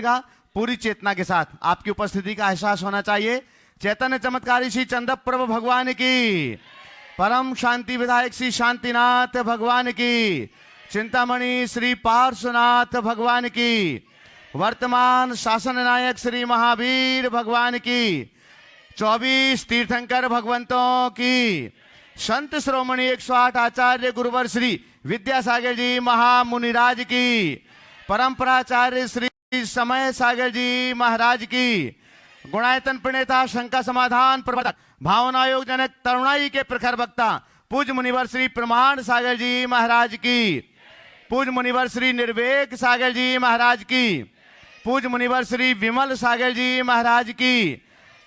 जोड़िएगा पूरी चेतना के साथ। आपकी उपस्थिति का एहसास होना चाहिए। चैतन्य चमत्कारी श्री चंद्र प्रभु भगवान की, परम शांति विधायक श्री शांतिनाथ भगवान की, चिंतामणि श्री पार्श्वनाथ भगवान की, वर्तमान शासन नायक श्री महावीर भगवान की, 24 तीर्थंकर भगवंतों की, संत श्रोमणी 108 आचार्य गुरुवर श्री विद्यासागर जी महामुनिराज की, परंपराचार्य श्री समय सागर जी महाराज की, गुणायतन प्रणेता शंका समाधान प्रवर्तक भावना योग जनक तरुणाई के प्रखर वक्ता पूज्य मुनिवर श्री प्रमाण सागर जी महाराज की, पूज्य मुनिवर श्री निर्वेक सागर जी महाराज की, पूज्य मुनिवर श्री विमल सागर जी महाराज की,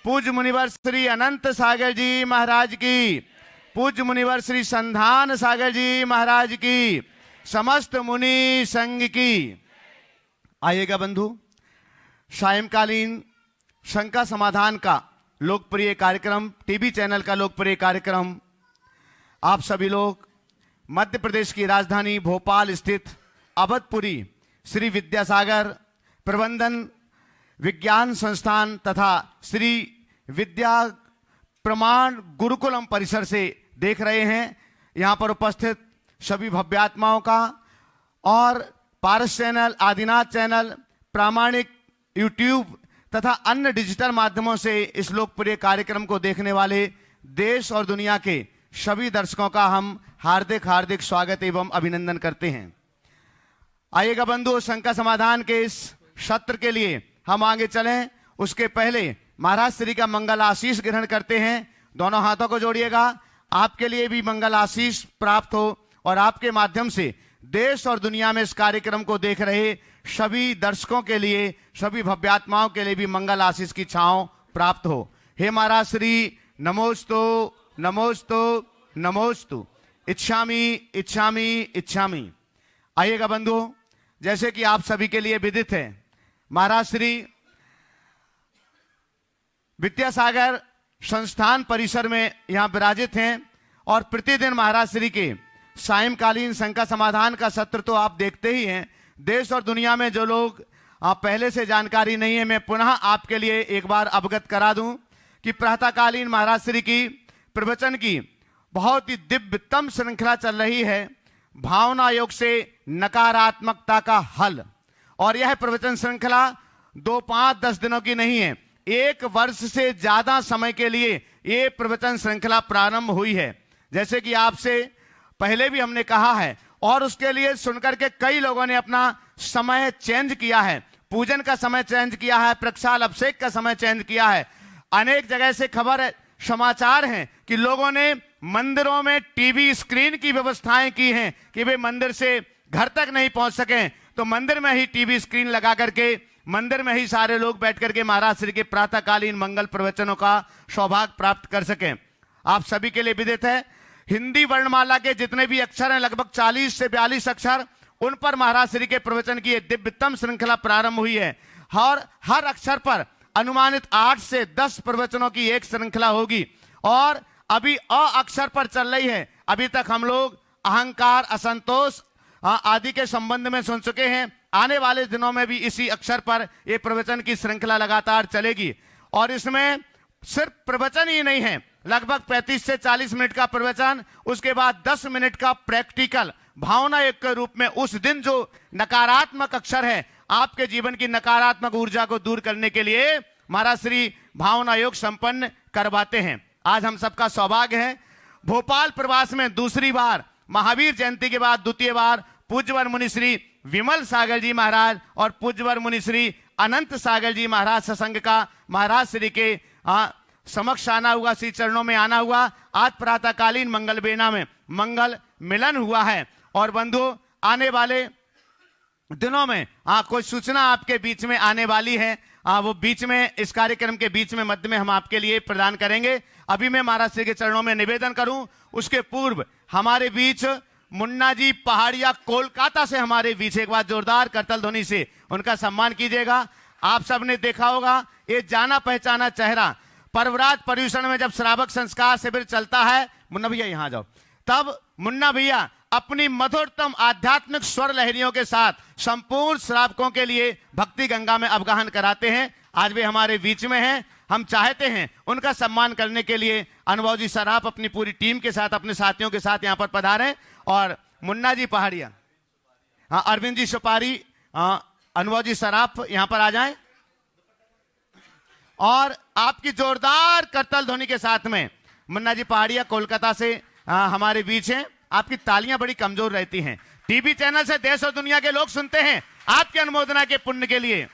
पूज्य मुनिवर श्री अनंत सागर जी महाराज की, पूज्य मुनिवर श्री संधान सागर जी महाराज की, समस्त मुनि संघ की। आइएगा बंधु, सायंकालीन शंका समाधान का लोकप्रिय कार्यक्रम, टीवी चैनल का लोकप्रिय कार्यक्रम, आप सभी लोग मध्य प्रदेश की राजधानी भोपाल स्थित अवधपुरी श्री विद्यासागर प्रबंधन विज्ञान संस्थान तथा श्री विद्या प्रमाण गुरुकुलम परिसर से देख रहे हैं। यहाँ पर उपस्थित सभी भव्यात्माओं का और पारस चैनल, आदिनाथ चैनल, प्रामाणिक यूट्यूब तथा अन्य डिजिटल माध्यमों से इस लोकप्रिय कार्यक्रम को देखने वाले देश और दुनिया के सभी दर्शकों का हम हार्दिक हार्दिक स्वागत एवं अभिनंदन करते हैं। आइएगा बंधु, शंका समाधान के इस सत्र के लिए हम आगे चलें, उसके पहले महाराज श्री का मंगल आशीष ग्रहण करते हैं। दोनों हाथों को जोड़िएगा, आपके लिए भी मंगल आशीष प्राप्त हो और आपके माध्यम से देश और दुनिया में इस कार्यक्रम को देख रहे सभी दर्शकों के लिए, सभी भव्यात्माओं के लिए भी मंगल आशीष की छांव प्राप्त हो। हे महाराज श्री, नमोस्तु नमोस्तु नमोस्तु, इच्छामि इच्छामि इच्छामि। आइएगा बंधु, जैसे कि आप सभी के लिए विदित है, महाराज श्री विद्यासागर संस्थान परिसर में यहाँ विराजित हैं और प्रतिदिन महाराज श्री के सायंकालीन शंका समाधान का सत्र तो आप देखते ही हैं। देश और दुनिया में जो लोग पहले से जानकारी नहीं है, मैं पुनः आपके लिए एक बार अवगत करा दूं कि प्रातःकालीन महाराज श्री की प्रवचन की बहुत ही दिव्यतम श्रृंखला चल रही है, भावना योग से नकारात्मकता का हल। और यह प्रवचन श्रृंखला 2, 5, 10 दिनों की नहीं है, 1 वर्ष से ज्यादा समय के लिए ये प्रवचन श्रृंखला प्रारंभ हुई है। जैसे कि आपसे पहले भी हमने कहा है और उसके लिए सुनकर के कई लोगों ने अपना समय चेंज किया है, पूजन का समय चेंज किया है, प्रक्षाल अभिषेक का समय चेंज किया है। अनेक जगह से खबर समाचार हैं कि लोगों ने मंदिरों में टीवी स्क्रीन की व्यवस्थाएं की हैं कि वे मंदिर से घर तक नहीं पहुंच सके तो मंदिर में ही टीवी स्क्रीन लगा करके मंदिर में ही सारे लोग बैठ करके महाराज श्री के प्रातःकालीन मंगल प्रवचनों का सौभाग्य प्राप्त कर सकें। आप सभी के लिए विदित है, हिंदी वर्णमाला के जितने भी अक्षर हैं, लगभग 40 से 42 अक्षर, उन पर महाराज श्री के प्रवचन की दिव्यतम श्रृंखला प्रारंभ हुई है और हर अक्षर पर अनुमानित 8 से 10 प्रवचनों की एक श्रृंखला होगी और अभी अ अक्षर पर चल रही है। अभी तक हम लोग अहंकार, असंतोष आदि के संबंध में सुन चुके हैं। आने वाले दिनों में भी इसी अक्षर पर यह प्रवचन की श्रृंखला लगातार चलेगी और इसमें सिर्फ प्रवचन ही नहीं है, लगभग 35 से 40 मिनट का प्रवचन, उसके बाद 10 मिनट का प्रैक्टिकल भावना योग के रूप में उस दिन जो नकारात्मक अक्षर है, आपके जीवन की नकारात्मक ऊर्जा को दूर करने के लिए महाराज श्री भावना योग संपन्न करवाते हैं। आज हम सबका सौभाग्य है, भोपाल प्रवास में दूसरी बार महावीर जयंती के बाद द्वितीय बार पूज्यवर मुनि श्री विमल सागर जी महाराज और पूज्यवर मुनि श्री अनंत सागर जी महाराज सत्संग का महाराज श्री के समक्ष आना हुआ, श्री चरणों में आना हुआ। आज प्रातःकालीन मंगल बेना में मंगल मिलन हुआ है और बंधु आने वाले दिनों में कोई सूचना आपके बीच में आने वाली है, वो बीच में इस कार्यक्रम के बीच में मध्य में हम आपके लिए प्रदान करेंगे। अभी मैं महाराज श्री के चरणों में निवेदन करूं, उसके पूर्व हमारे बीच मुन्ना जी पहाड़िया कोलकाता से हमारे बीच एक बार जोरदार करतल ध्वनि से उनका सम्मान कीजिएगा। आप सबने देखा होगा ये जाना पहचाना चेहरा, पर्वराज पर्यूषण में जब श्रावक संस्कार शिविर चलता है, मुन्ना भैया यहाँ जाओ, तब मुन्ना भैया अपनी मधुरतम आध्यात्मिक स्वर लहरियों के साथ संपूर्ण श्रावकों के लिए भक्ति गंगा में अवगाहन कराते हैं। आज वे हमारे बीच में हैं। हम चाहते हैं उनका सम्मान करने के लिए अनुभव जी सराफ अपनी पूरी टीम के साथ, अपने साथियों के साथ यहाँ पर पधारें। और मुन्ना जी पहाड़िया, हाँ, अरविंद जी सुपारी, अनुभव जी सराफ यहाँ पर आ जाएं। और आपकी जोरदार करताल ध्वनि के साथ में मुन्ना जी पहाड़िया कोलकाता से हमारे बीच हैं। आपकी तालियां बड़ी कमजोर रहती हैं। टीवी चैनल से देश और दुनिया के लोग सुनते हैं आपकी अनुमोदना के पुण्य के लिए।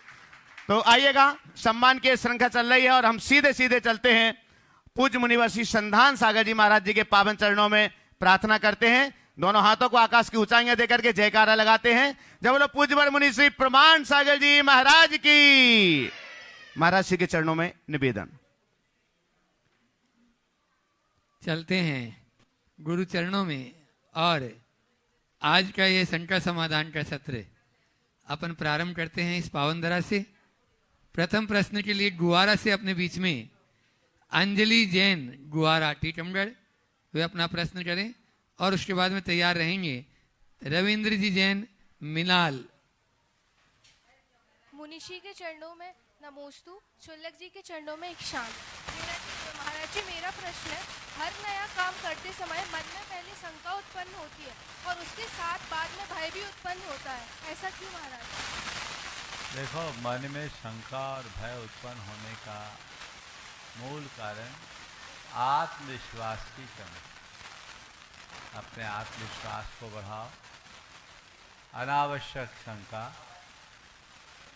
तो आइएगा, सम्मान की श्रृंखला चल रही है और हम सीधे सीधे चलते हैं। पूज्य मुनिवर श्री संधान सागर जी महाराज जी के पावन चरणों में प्रार्थना करते हैं। दोनों हाथों को आकाश की ऊंचाइयां देकर के जयकारा लगाते हैं। जब बोलो पूज्यवर मुनि श्री प्रमाण सागर जी महाराज की। महाराज श्री के चरणों में निवेदन। चलते हैं गुरु चरणों में। और आज का ये शंका समाधान का सत्र अपन प्रारंभ करते हैं इस पावन धरा से। प्रथम प्रश्न के लिए गुआरा से अपने बीच में अंजलि जैन, गुआरा टीकमगढ़, वे अपना प्रश्न करें। और उसके बाद में तैयार रहेंगे रविंद्र जी जैन, मिनाल। मुनिषी के चरणों में नमोस्तु, शुल्लक जी के चरणों में इक्षान। महाराज जी, मेरा प्रश्न है, हर नया काम करते समय मन में पहले शंका उत्पन्न होती है और उसके साथ बाद में भय भी उत्पन्न होता है, ऐसा क्यों महाराज? देखो, मन में शंका और भय उत्पन्न होने का मूल कारण आत्मविश्वास की कमी। अपने आत्मविश्वास को बढ़ाओ। अनावश्यक शंका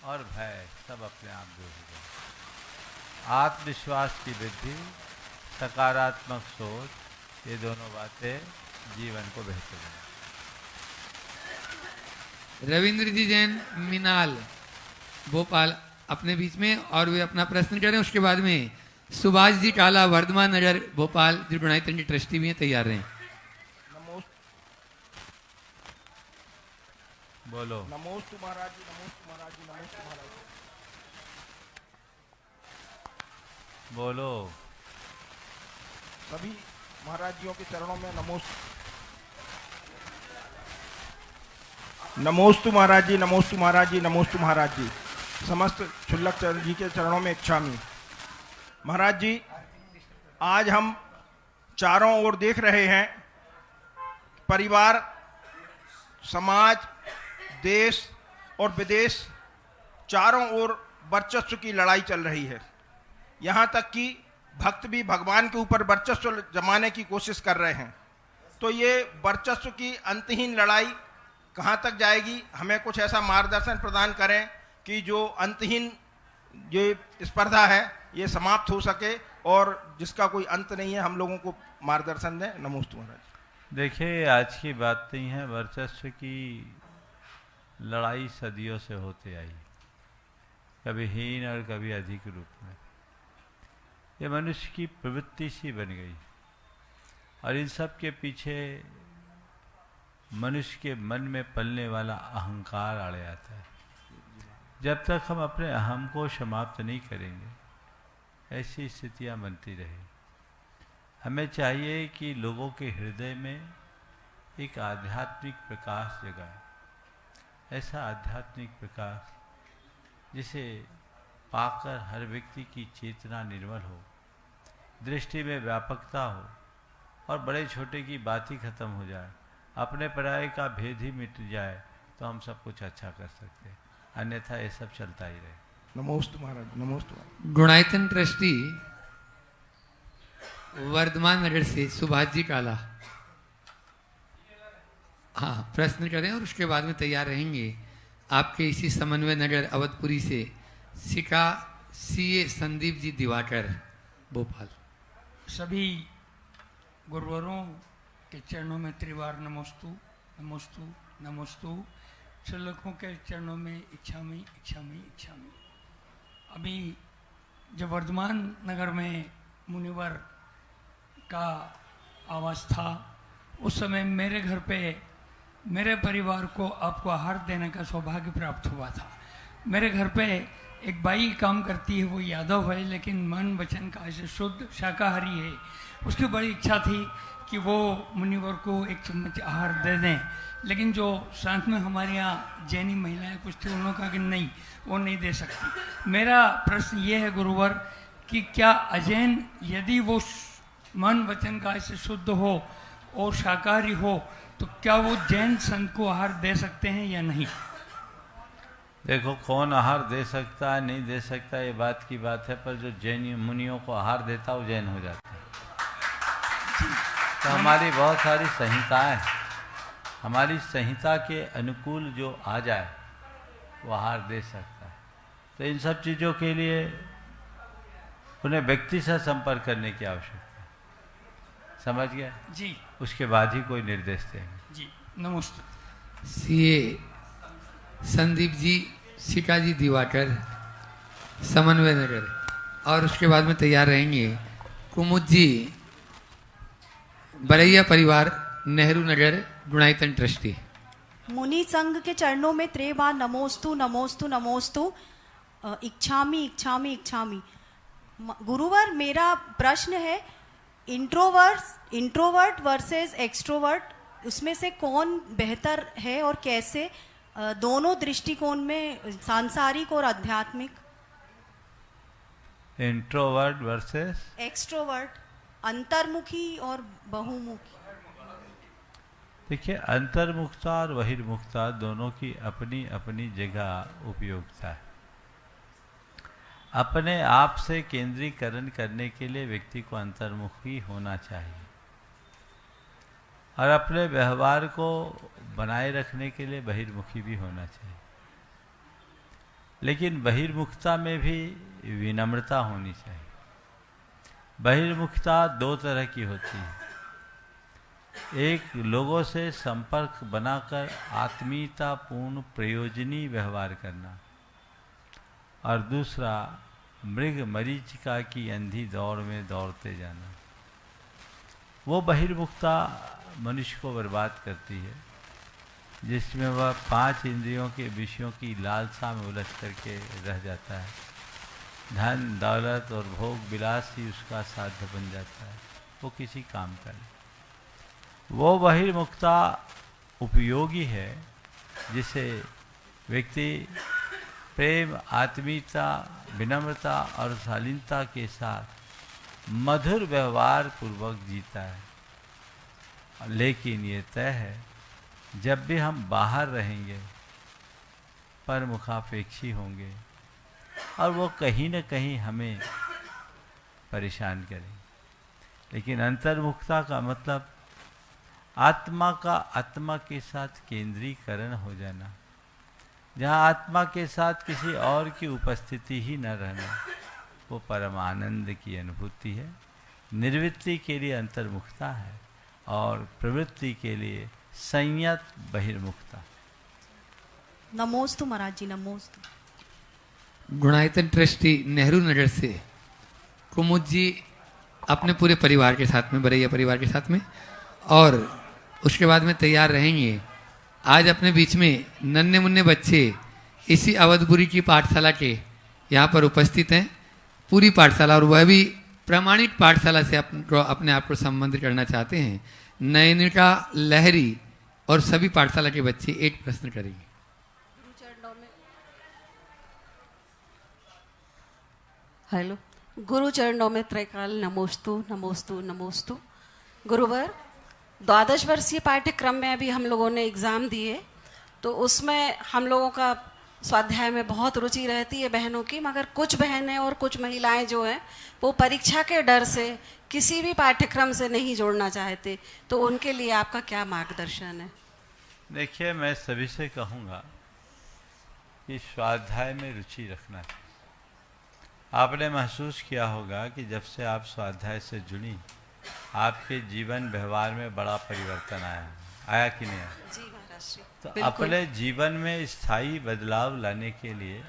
और भय सब अपने आप दूर हो जाए। आत्मविश्वास की वृद्धि, सकारात्मक सोच, ये दोनों बातें जीवन को बेहतर बनाए। रविंद्र जी जैन, मिनाल, भोपाल अपने बीच में, और वे अपना प्रश्न करें। उसके बाद में सुभाष जी काला, वर्धमान नगर, भोपाल, त्रिगुणायतन की ट्रस्टी भी हैं, तैयार रहें। बोलो। नमोस्तु महाराज जी, नमोस्तु महाराज जी, नमोस्तु महाराज जी। बोलो। सभी महाराज जियों के चरणों में नमोस्तु। नमोस्तु महाराज जी, नमोस्तु महाराज जी, नमोस्तु महाराज जी। समस्त शुल्लक जी के चरणों में इच्छामी। महाराज जी, आज हम चारों ओर देख रहे हैं, परिवार, समाज, देश और विदेश, चारों ओर वर्चस्व की लड़ाई चल रही है। यहाँ तक कि भक्त भी भगवान के ऊपर वर्चस्व जमाने की कोशिश कर रहे हैं। तो ये वर्चस्व की अंतहीन लड़ाई कहाँ तक जाएगी? हमें कुछ ऐसा मार्गदर्शन प्रदान करें कि जो अंतहीन ये स्पर्धा है ये समाप्त हो सके और जिसका कोई अंत नहीं है, हम लोगों को मार्गदर्शन दें। नमोस्तु महाराज। देखिए, आज की बात नहीं है। वर्चस्व की लड़ाई सदियों से होते आई, कभी हीन और कभी अधिक रूप में। ये मनुष्य की प्रवृत्ति सी बन गई और इन सब के पीछे मनुष्य के मन में पलने वाला अहंकार आड़े आता है। जब तक हम अपने अहम को समाप्त नहीं करेंगे, ऐसी स्थितियां बनती रहें। हमें चाहिए कि लोगों के हृदय में एक आध्यात्मिक प्रकाश जगाए। ऐसा आध्यात्मिक प्रकाश जिसे पाकर हर व्यक्ति की चेतना निर्मल हो, दृष्टि में व्यापकता हो और बड़े छोटे की बात ही खत्म हो जाए, अपने पराये का भेद ही मिट जाए, तो हम सब कुछ अच्छा कर सकते हैं। अन्यथा ये सब चलता ही रहे। नमोस्तु महाराज, नमोस्तु महाराज। गुणायतन ट्रस्टी, वर्धमान नगर से सुभाष जी काला, हाँ, प्रश्न करें और उसके बाद में तैयार रहेंगे आपके इसी समन्वय नगर अवधपुरी से सिका सीए संदीप जी दिवाकर, भोपाल। सभी गुरुवरों के चरणों में त्रिवार नमोस्तु, नमोस्तु, नमोस्तु। शुल्लकों के चरणों में इच्छामी, इच्छामी, इच्छामी। अभी जब वर्धमान नगर में मुनिवर का आवास था, उस समय मेरे घर पे मेरे परिवार को आपको आहार देने का सौभाग्य प्राप्त हुआ था। मेरे घर पे एक बाई काम करती है, वो यादव है, लेकिन मन वचन का ऐसे शुद्ध शाकाहारी है। उसकी बड़ी इच्छा थी कि वो मुनिवर को एक चम्मच आहार दे दें, लेकिन जो साथ में हमारे यहाँ जैनी महिलाएं कुछ थी, उन्होंने कहा कि नहीं, वो नहीं दे सकती। मेरा प्रश्न ये है गुरुवर कि क्या अजैन यदि वो मन वचन काय से शुद्ध हो और शाकाहारी हो तो क्या वो जैन संत को आहार दे सकते हैं या नहीं? देखो, कौन आहार दे सकता है नहीं दे सकता ये बात की बात है, पर जो जैन मुनियों को आहार देता है वो जैन हो जाता है। तो हमारी बहुत सारी संहिताएं, हमारी संहिता के अनुकूल जो आ जाए वो आहार दे सकता है। तो इन सब चीज़ों के लिए उन्हें व्यक्ति से संपर्क करने की आवश्यकता है। समझ गए जी। उसके बाद ही कोई निर्देश देंगे। जी नमस्ते। सीए संदीप जी, शिकाजी दिवाकर, समन्वय नगर, और उसके बाद में तैयार रहेंगे कुमुद जी, बरैया परिवार, नेहरू नगर, गुणायतन ट्रस्टी। मुनि संघ के चरणों में त्रेबार नमोस्तु नमोस्तु नमोस्तु, इच्छामि इच्छामि इच्छामि। गुरुवर, मेरा प्रश्न है, इंट्रोवर्ट वर्सेस एक्सट्रोवर्ट, उसमें से कौन बेहतर है और कैसे, दोनों दृष्टिकोण में, सांसारिक और आध्यात्मिक? इंट्रोवर्ट वर्सेस एक्सट्रोवर्ट, अंतर्मुखी और बहुमुखी। देखिए, अंतर्मुखता और बहिर्मुखता दोनों की अपनी अपनी जगह उपयोगिता है। अपने आप से केंद्रीकरण करने के लिए व्यक्ति को अंतर्मुखी होना चाहिए और अपने व्यवहार को बनाए रखने के लिए बहिर्मुखी भी होना चाहिए। लेकिन बहिर्मुखता में भी विनम्रता होनी चाहिए। बहिर्मुखता दो तरह की होती है, एक लोगों से संपर्क बनाकर आत्मीयतापूर्ण प्रयोजनी व्यवहार करना, और दूसरा मृग मरीचिका की अंधी दौड़ में दौड़ते जाना। वो बहिर्मुखता मनुष्य को बर्बाद करती है, जिसमें वह 5 इंद्रियों के विषयों की लालसा में उलझ करके रह जाता है। धन दौलत और भोग विलास ही उसका साध्य बन जाता है, वो किसी काम का नहीं। वो बहिर्मुखता उपयोगी है, जिसे व्यक्ति प्रेम, आत्मीयता, विनम्रता और शालीनता के साथ मधुर व्यवहार पूर्वक जीता है। लेकिन ये तय है, जब भी हम बाहर रहेंगे परमुखापेक्षी होंगे और वो कहीं न कहीं हमें परेशान करेंगे। लेकिन अंतर्मुखता का मतलब आत्मा का आत्मा के साथ केंद्रीकरण हो जाना, जहाँ आत्मा के साथ किसी और की उपस्थिति ही न रहना, वो परम आनंद की अनुभूति है। निर्वृत्ति के लिए अंतर्मुखता है और प्रवृत्ति के लिए संयत बहिर्मुखता। नमोस्तु महाराज जी, नमोस्तु। गुणायतन ट्रस्टी नेहरू नगर से कुमुद जी अपने पूरे परिवार के साथ में, बरैया परिवार के साथ में, और उसके बाद में तैयार रहेंगे। आज अपने बीच में नन्हे मुन्ने बच्चे इसी अवधपुरी की पाठशाला के यहाँ पर उपस्थित हैं, पूरी पाठशाला, और वह भी प्रमाणित पाठशाला से अपने आप को संबंधित करना चाहते हैं। नयनिका लहरी और सभी पाठशाला के बच्चे एक प्रश्न करेंगे। हेलो, गुरु चरणों में त्रैकाल नमोस्तु नमोस्तु नमोस्तु। गुरुवर, 12 वर्षीय पाठ्यक्रम में अभी हम लोगों ने एग्ज़ाम दिए, तो उसमें हम लोगों का स्वाध्याय में बहुत रुचि रहती है बहनों की, मगर कुछ बहनें और कुछ महिलाएं जो हैं वो परीक्षा के डर से किसी भी पाठ्यक्रम से नहीं जोड़ना चाहते, तो उनके लिए आपका क्या मार्गदर्शन है? देखिए, मैं सभी से कहूँगा कि स्वाध्याय में रुचि रखना चाहिए। आपने महसूस किया होगा कि जब से आप स्वाध्याय से जुड़ी, आपके जीवन व्यवहार में बड़ा परिवर्तन आया कि नहीं आया? जी महाराज जी, तो अपने जीवन में स्थायी बदलाव लाने के लिए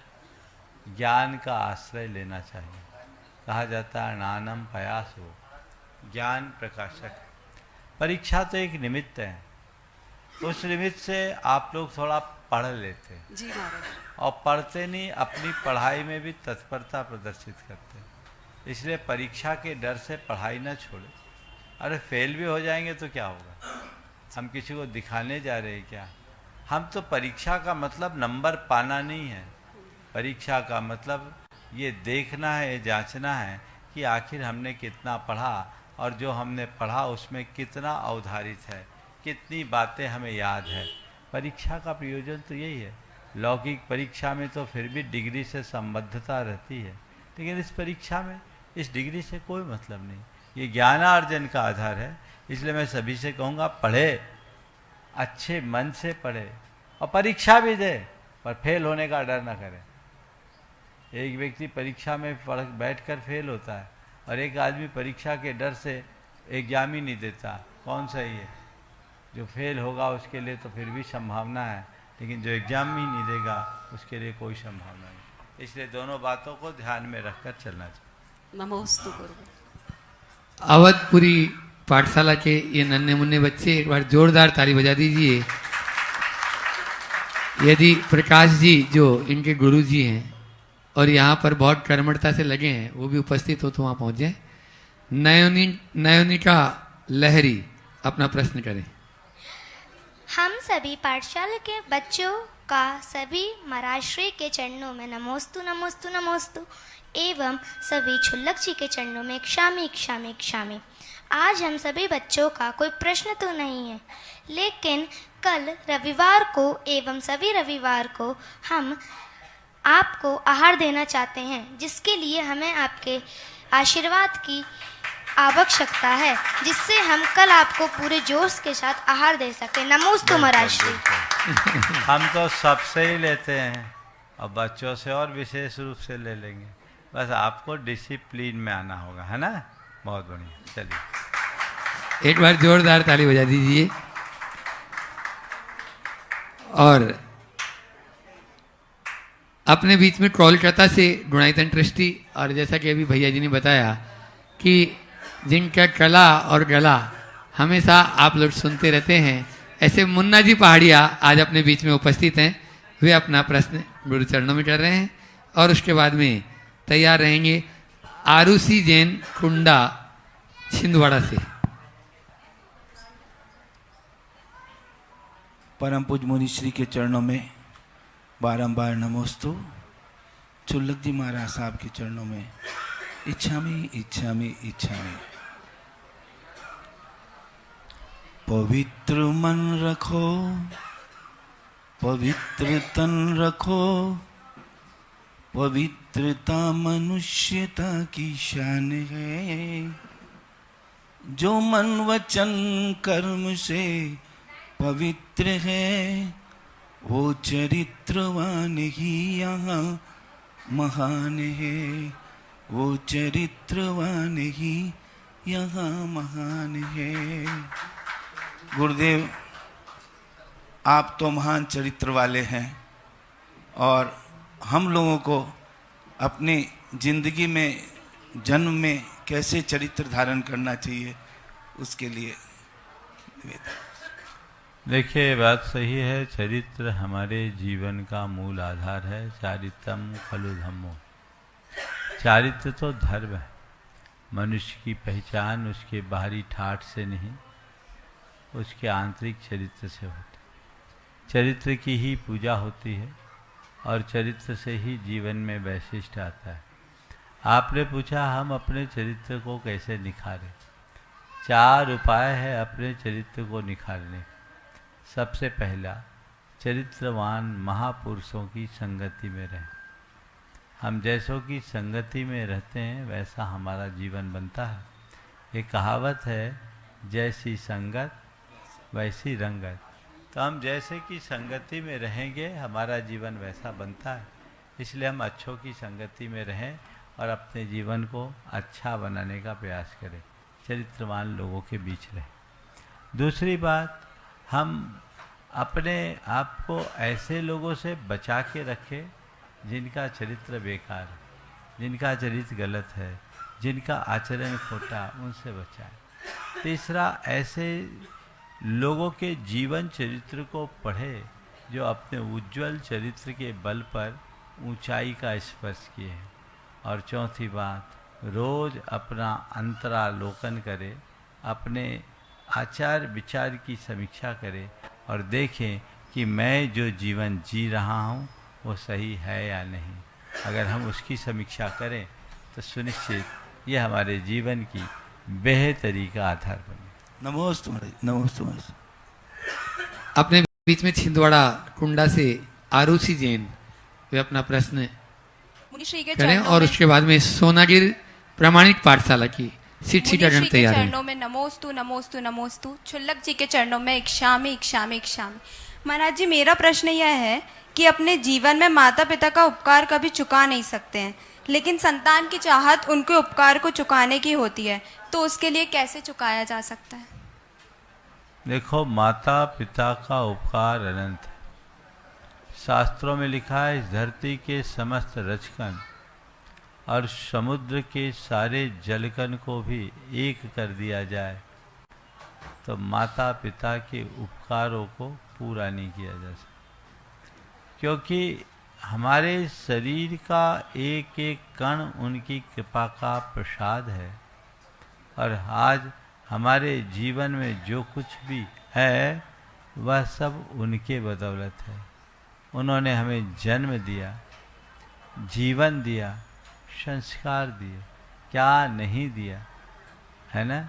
ज्ञान का आश्रय लेना चाहिए। कहा जाता है नानम प्रयास हो, ज्ञान प्रकाशक। परीक्षा तो एक निमित्त है, उस निमित्त से आप लोग थोड़ा पढ़ लेते हैं जी महाराज, और पढ़ते नहीं, अपनी पढ़ाई में भी तत्परता प्रदर्शित करते हैं। इसलिए परीक्षा के डर से पढ़ाई न छोड़े, अरे फेल भी हो जाएंगे तो क्या होगा? हम किसी को दिखाने जा रहे हैं क्या? हम तो परीक्षा का मतलब नंबर पाना नहीं है। परीक्षा का मतलब ये देखना है, जांचना है कि आखिर हमने कितना पढ़ा और जो हमने पढ़ा उसमें कितना अवधारित है, कितनी बातें हमें याद है। परीक्षा का प्रयोजन तो यही है। लौकिक परीक्षा में तो फिर भी डिग्री से संबद्धता रहती है, लेकिन इस परीक्षा में इस डिग्री से कोई मतलब नहीं। ये ज्ञानार्जन का आधार है। इसलिए मैं सभी से कहूँगा, पढ़े, अच्छे मन से पढ़े और परीक्षा भी दे, पर फेल होने का डर ना करे। एक व्यक्ति परीक्षा में बैठकर फेल होता है और एक आदमी परीक्षा के डर से एग्जाम ही नहीं देता। कौन सही है? जो फेल होगा उसके लिए तो फिर भी संभावना है, लेकिन जो एग्जाम ही नहीं देगा उसके लिए कोई संभावना नहीं। इसलिए दोनों बातों को ध्यान में रखकर चलना चाहिए। नमोस्तु गुरु। अवधपुरी पाठशाला के ये नन्हे मुन्ने बच्चे एक बार जोरदार ताली बजा दीजिए। यदि प्रकाश जी जो इनके गुरु जी हैं और यहाँ पर बहुत कर्मठता से लगे हैं, वो भी उपस्थित हो तो वहाँ पहुँच जाए। नयोनिका लहरी अपना प्रश्न करें। हम सभी पाठशाला के बच्चों का सभी महाराज श्री के चरणों में नमोस्तु नमोस्तु नमोस्तु एवं सभी छुल्लक जी के चरणों में क्षामी क्षामी क्षामी। आज हम सभी बच्चों का कोई प्रश्न तो नहीं है, लेकिन कल रविवार को एवं सभी रविवार को हम आपको आहार देना चाहते हैं, जिसके लिए हमें आपके आशीर्वाद की आवश्यकता है, जिससे हम कल आपको पूरे जोश के साथ आहार दे सके। नमोस्तु महाराज श्री। हम तो सबसे ही लेते हैं और बच्चों से और विशेष रूप से ले लेंगे। बस आपको डिसिप्लिन में आना होगा, है ना? बहुत बढ़िया। चलिए एक बार जोरदार ताली बजा दीजिए। और अपने बीच में कोलकाता से गुणायतन ट्रस्टी, और जैसा कि अभी भैया जी ने बताया कि जिनका कला और गला हमेशा आप लोग सुनते रहते हैं, ऐसे मुन्ना जी पहाड़िया आज अपने बीच में उपस्थित हैं। वे अपना प्रश्न गुरु चरणों में कर रहे हैं और उसके बाद में तैयार रहेंगे आरुषि जैन कुंडा छिंदवाड़ा से। परम पूज मुनि श्री के चरणों में बारंबार नमोस्तु। छुल्लक जी महाराज साहब के चरणों में इच्छामी इच्छामी इच्छामी। पवित्र मन रखो, पवित्र तन रखो, पवित्रता मनुष्यता की शान है। जो मन वचन कर्म से पवित्र है, वो चरित्रवान ही यहाँ महान है। वो चरित्रवान ही यहाँ महान है। गुरुदेव, आप तो महान चरित्र वाले हैं और हम लोगों को अपनी जिंदगी में जन्म में कैसे चरित्र धारण करना चाहिए, उसके लिए देखिए, बात सही है। चरित्र हमारे जीवन का मूल आधार है। चारित्रम खलु धम्मो। चारित्र तो धर्म है। मनुष्य की पहचान उसके बाहरी ठाठ से नहीं, उसके आंतरिक चरित्र से होती है। चरित्र की ही पूजा होती है और चरित्र से ही जीवन में वैशिष्ट आता है। आपने पूछा हम अपने चरित्र को कैसे निखारें। 4 उपाय है अपने चरित्र को निखारने। सबसे पहला, चरित्रवान महापुरुषों की संगति में रहें। हम जैसों की संगति में रहते हैं वैसा हमारा जीवन बनता है। एक कहावत है, जैसी संगत वैसी रंगत। तो हम जैसे की संगति में रहेंगे हमारा जीवन वैसा बनता है। इसलिए हम अच्छों की संगति में रहें और अपने जीवन को अच्छा बनाने का प्रयास करें, चरित्रवान लोगों के बीच रहें। दूसरी बात, हम अपने आप को ऐसे लोगों से बचा के रखें जिनका चरित्र बेकार है, जिनका चरित्र गलत है, जिनका आचरण खोटा, उनसे बचाएं। तीसरा, ऐसे लोगों के जीवन चरित्र को पढ़े जो अपने उज्जवल चरित्र के बल पर ऊंचाई का स्पर्श किए हैं। और चौथी बात, रोज अपना अंतरालोकन करे अपने आचार विचार की समीक्षा करें और देखें कि मैं जो जीवन जी रहा हूँ वो सही है या नहीं। अगर हम उसकी समीक्षा करें तो सुनिश्चित ये हमारे जीवन की बेहतरी का आधार बने। नमोस्तु महाराज, नमोस्तु महाराज। अपने बीच में छिंदवाड़ा कुंडा से आरुषि जैन वे अपना प्रश्न मुनिश्री के करें चरणों और में, उसके बाद में सोनागिर प्रामाणिक पाठशाला की सीट मुनिश्री सीटागण के तैयार है। चरणों में नमोस्तु नमोस्तु नमोस्तु। क्षुल्लक जी के चरणों में इक्षामि इक्षामि इक्षामि। महाराज जी, मेरा प्रश्न यह है कि अपने जीवन में माता पिता का उपकार कभी चुका नहीं सकते हैं, लेकिन संतान की चाहत उनके उपकार को चुकाने की होती है, तो उसके लिए कैसे चुकाया जा सकता है? देखो, माता पिता का उपकार अनंत है। शास्त्रों में लिखा है, इस धरती के समस्त रचकन और समुद्र के सारे जलकन को भी एक कर दिया जाए तो माता पिता के उपकारों को पूरा नहीं किया जा सकता, क्योंकि हमारे शरीर का एक एक कण उनकी कृपा का प्रसाद है। और आज हमारे जीवन में जो कुछ भी है वह सब उनके बदौलत है। उन्होंने हमें जन्म दिया, जीवन दिया, संस्कार दिए, क्या नहीं दिया, है ना।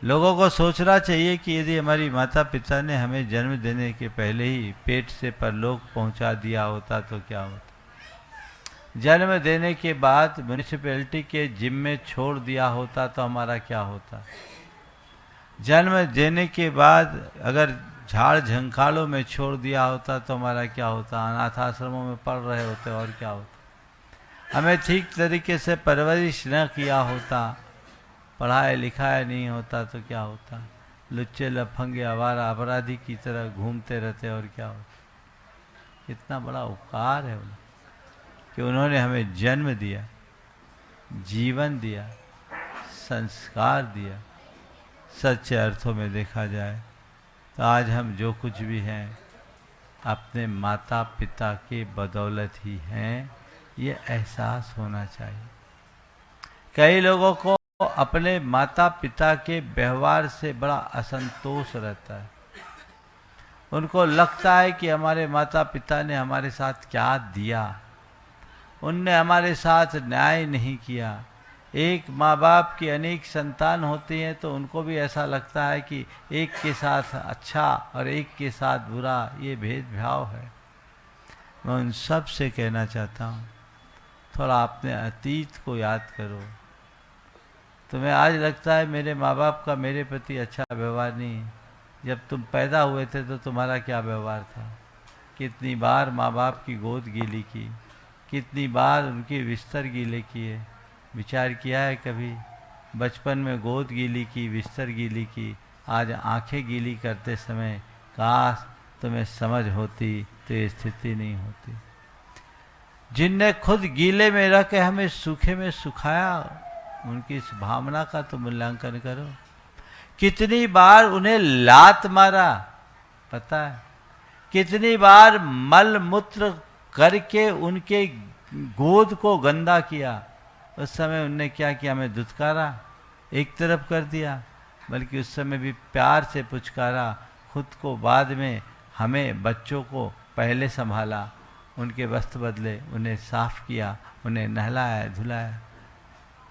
लोगों को सोचना चाहिए कि यदि हमारी माता पिता ने हमें जन्म देने के पहले ही पेट से परलोक पहुंचा दिया होता तो क्या होता। जन्म देने के बाद म्यूनिसिपैलिटी के जिम में छोड़ दिया होता तो हमारा क्या होता। जन्म देने के बाद अगर झाड़ झंखाड़ों में छोड़ दिया होता तो हमारा क्या होता। अनाथ आश्रमों में पढ़ रहे होते और क्या होता। हमें ठीक तरीके से परवरिश न किया होता, पढ़ाया लिखाया नहीं होता तो क्या होता। लुच्चे लफंगे आवारा अपराधी की तरह घूमते रहते और क्या होता। कितना बड़ा उपकार है उन्हें कि उन्होंने हमें जन्म दिया, जीवन दिया, संस्कार दिया। सच्चे अर्थों में देखा जाए तो आज हम जो कुछ भी हैं अपने माता पिता के बदौलत ही हैं, ये एहसास होना चाहिए। कई लोगों को अपने माता पिता के व्यवहार से बड़ा असंतोष रहता है। उनको लगता है कि हमारे माता पिता ने हमारे साथ क्या दिया, उनने हमारे साथ न्याय नहीं किया। एक माँ बाप की अनेक संतान होती हैं तो उनको भी ऐसा लगता है कि एक के साथ अच्छा और एक के साथ बुरा, ये भेदभाव है। मैं उन सब से कहना चाहता हूँ, थोड़ा अपने अतीत को याद करो। तुम्हें आज लगता है मेरे माँ बाप का मेरे प्रति अच्छा व्यवहार नहीं है। जब तुम पैदा हुए थे तो तुम्हारा क्या व्यवहार था। कितनी बार माँ बाप की गोद गीली की, कितनी बार उनके बिस्तर गीले किए। विचार किया है कभी? बचपन में गोद गीली की, बिस्तर गीली की, आज आंखें गीली करते समय काश तुम्हें समझ होती तो ये स्थिति नहीं होती। जिनने खुद गीले में रह के हमें सूखे में सुखाया, उनकी इस भावना का तो मूल्यांकन करो। कितनी बार उन्हें लात मारा पता है, कितनी बार मल मूत्र करके उनके गोद को गंदा किया। उस समय उनने क्या किया, हमें दुत्कारा, एक तरफ कर दिया, बल्कि उस समय भी प्यार से पुचकारा। खुद को बाद में हमें बच्चों को पहले संभाला, उनके वस्त्र बदले, उन्हें साफ किया, उन्हें नहलाया धुलाया।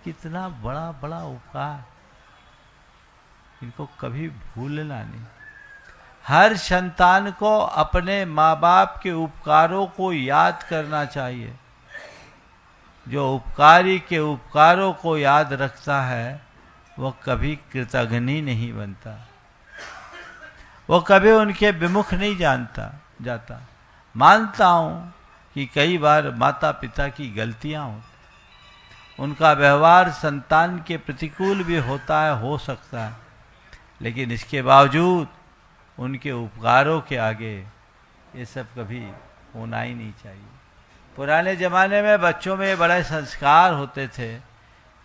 कितना बड़ा बड़ा उपकार, इनको कभी भूलना नहीं। हर संतान को अपने माँ बाप के उपकारों को याद करना चाहिए। जो उपकारी के उपकारों को याद रखता है वो कभी कृतज्ञ नहीं बनता, वो कभी उनके विमुख नहीं जाता। मानता हूँ कि कई बार माता पिता की गलतियाँ होती, उनका व्यवहार संतान के प्रतिकूल भी होता है, हो सकता है, लेकिन इसके बावजूद उनके उपकारों के आगे ये सब कभी होना ही नहीं चाहिए। पुराने ज़माने में बच्चों में बड़े संस्कार होते थे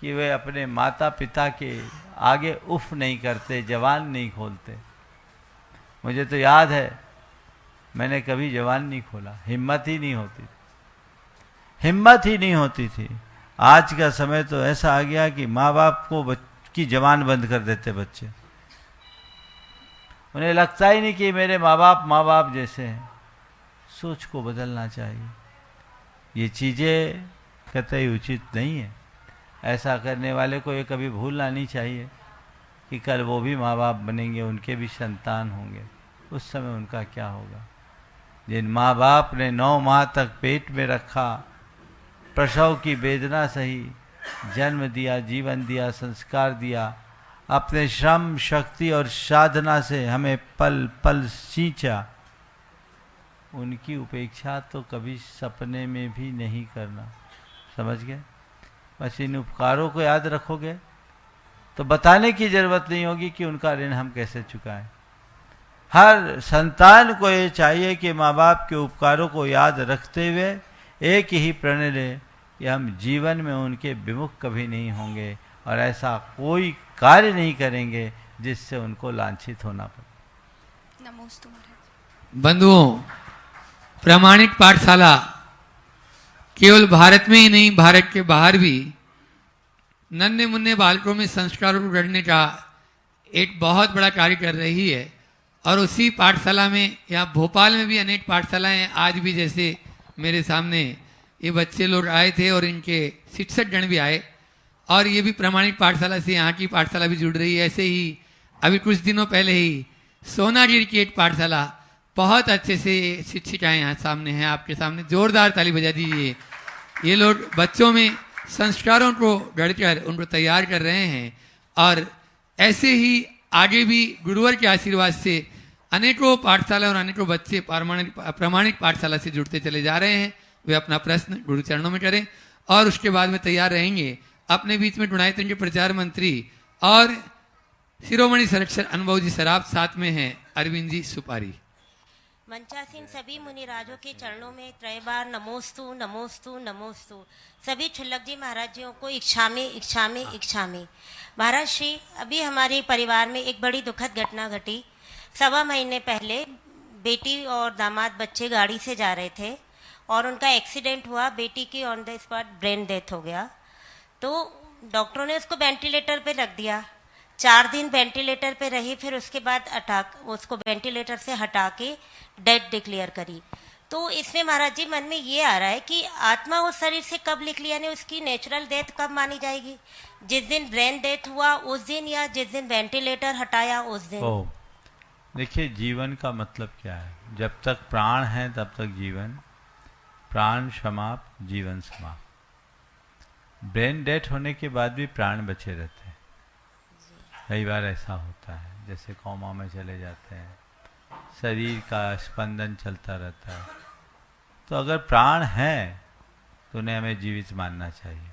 कि वे अपने माता पिता के आगे उफ नहीं करते, जवान नहीं खोलते। मुझे तो याद है मैंने कभी जवान नहीं खोला, हिम्मत ही नहीं होती थी। आज का समय तो ऐसा आ गया कि माँ बाप को की जवान बंद कर देते बच्चे। उन्हें लगता ही नहीं कि मेरे माँ बाप जैसे हैं। सोच को बदलना चाहिए। ये चीज़ें कतई उचित नहीं है। ऐसा करने वाले को ये कभी भूलना नहीं चाहिए कि कल वो भी माँ बाप बनेंगे, उनके भी संतान होंगे। उस समय उनका क्या होगा? जिन माँ बाप ने 9 माह तक पेट में रखा, प्रसव की वेदना सही, जन्म दिया, जीवन दिया, संस्कार दिया, अपने श्रम शक्ति और साधना से हमें पल पल सींचा, उनकी उपेक्षा तो कभी सपने में भी नहीं करना। समझ गए? बस इन उपकारों को याद रखोगे तो बताने की जरूरत नहीं होगी कि उनका ऋण हम कैसे चुकाएं। हर संतान को ये चाहिए कि माँ बाप के उपकारों को याद रखते हुए एक ही प्रण ले कि हम जीवन में उनके विमुख कभी नहीं होंगे और ऐसा कोई कार्य नहीं करेंगे जिससे उनको लांछित होना पड़े। नमोस्तु महाराज। बंधुओं, प्रामाणिक पाठशाला केवल भारत में ही नहीं, भारत के बाहर भी नन्हे मुन्ने बालकों में संस्कारों को गढ़ने का एक बहुत बड़ा कार्य कर रही है। और उसी पाठशाला में, यहाँ भोपाल में भी अनेक पाठशालाएं हैं। आज भी जैसे मेरे सामने ये बच्चे लोग आए थे और इनके शिक्षक गण भी आए, और ये भी प्रामाणिक पाठशाला से यहाँ की पाठशाला भी जुड़ रही है। ऐसे ही अभी कुछ दिनों पहले ही सोनागिर की एक पाठशाला, बहुत अच्छे से शिक्षिकाएं यहाँ सामने हैं, आपके सामने जोरदार ताली बजा दीजिए। ये लोग बच्चों में संस्कारों को गढ़कर उनको तैयार कर रहे हैं, और ऐसे ही आगे भी गुरुवर के आशीर्वाद से अनेकों पाठशाला और अनेकों बच्चे प्रामाणिक पाठशाला से जुड़ते चले जा रहे हैं। वे अपना प्रश्न गुरु चरणों में करें, और उसके बाद में तैयार रहेंगे अपने बीच में गुणायतन के प्रचार मंत्री और शिरोमणि संरक्षक अनुभव जी सराफ, साथ में हैं अरविंद जी सुपारी। मंचासीन सभी मुनि राजों के चरणों में त्रयबार नमोस्तु नमोस्तु नमोस्तु। सभी छुल्लक जी महाराज जियों को इच्छामी इच्छामी इच्छामी। महाराज श्री, अभी हमारे परिवार में एक बड़ी दुखद घटना घटी। 1.25 महीने पहले बेटी और दामाद बच्चे गाड़ी से जा रहे थे और उनका एक्सीडेंट हुआ। बेटी की on the spot brain death हो गया, तो डॉक्टरों ने उसको वेंटिलेटर पे रख दिया। 4 दिन वेंटिलेटर पे रही, फिर उसके बाद उसको वेंटिलेटर से हटा के डेड डिक्लेयर करी। तो इसमें महाराज जी मन में ये आ रहा है कि आत्मा उस शरीर से कब निकली, यानी उसकी नेचुरल डेथ कब मानी जाएगी? जिस दिन ब्रेन डेथ हुआ उस दिन, या जिस दिन वेंटिलेटर हटाया उस दिन? देखिए, जीवन का मतलब क्या है? जब तक प्राण है तब तक जीवन, प्राण समाप्त जीवन समाप्त। ब्रेन डेथ होने के बाद भी प्राण बचे रहते हैं। कई बार ऐसा होता है, जैसे कोमा में चले जाते हैं, शरीर का स्पंदन चलता रहता है। तो अगर प्राण है तो उन्हें हमें जीवित मानना चाहिए।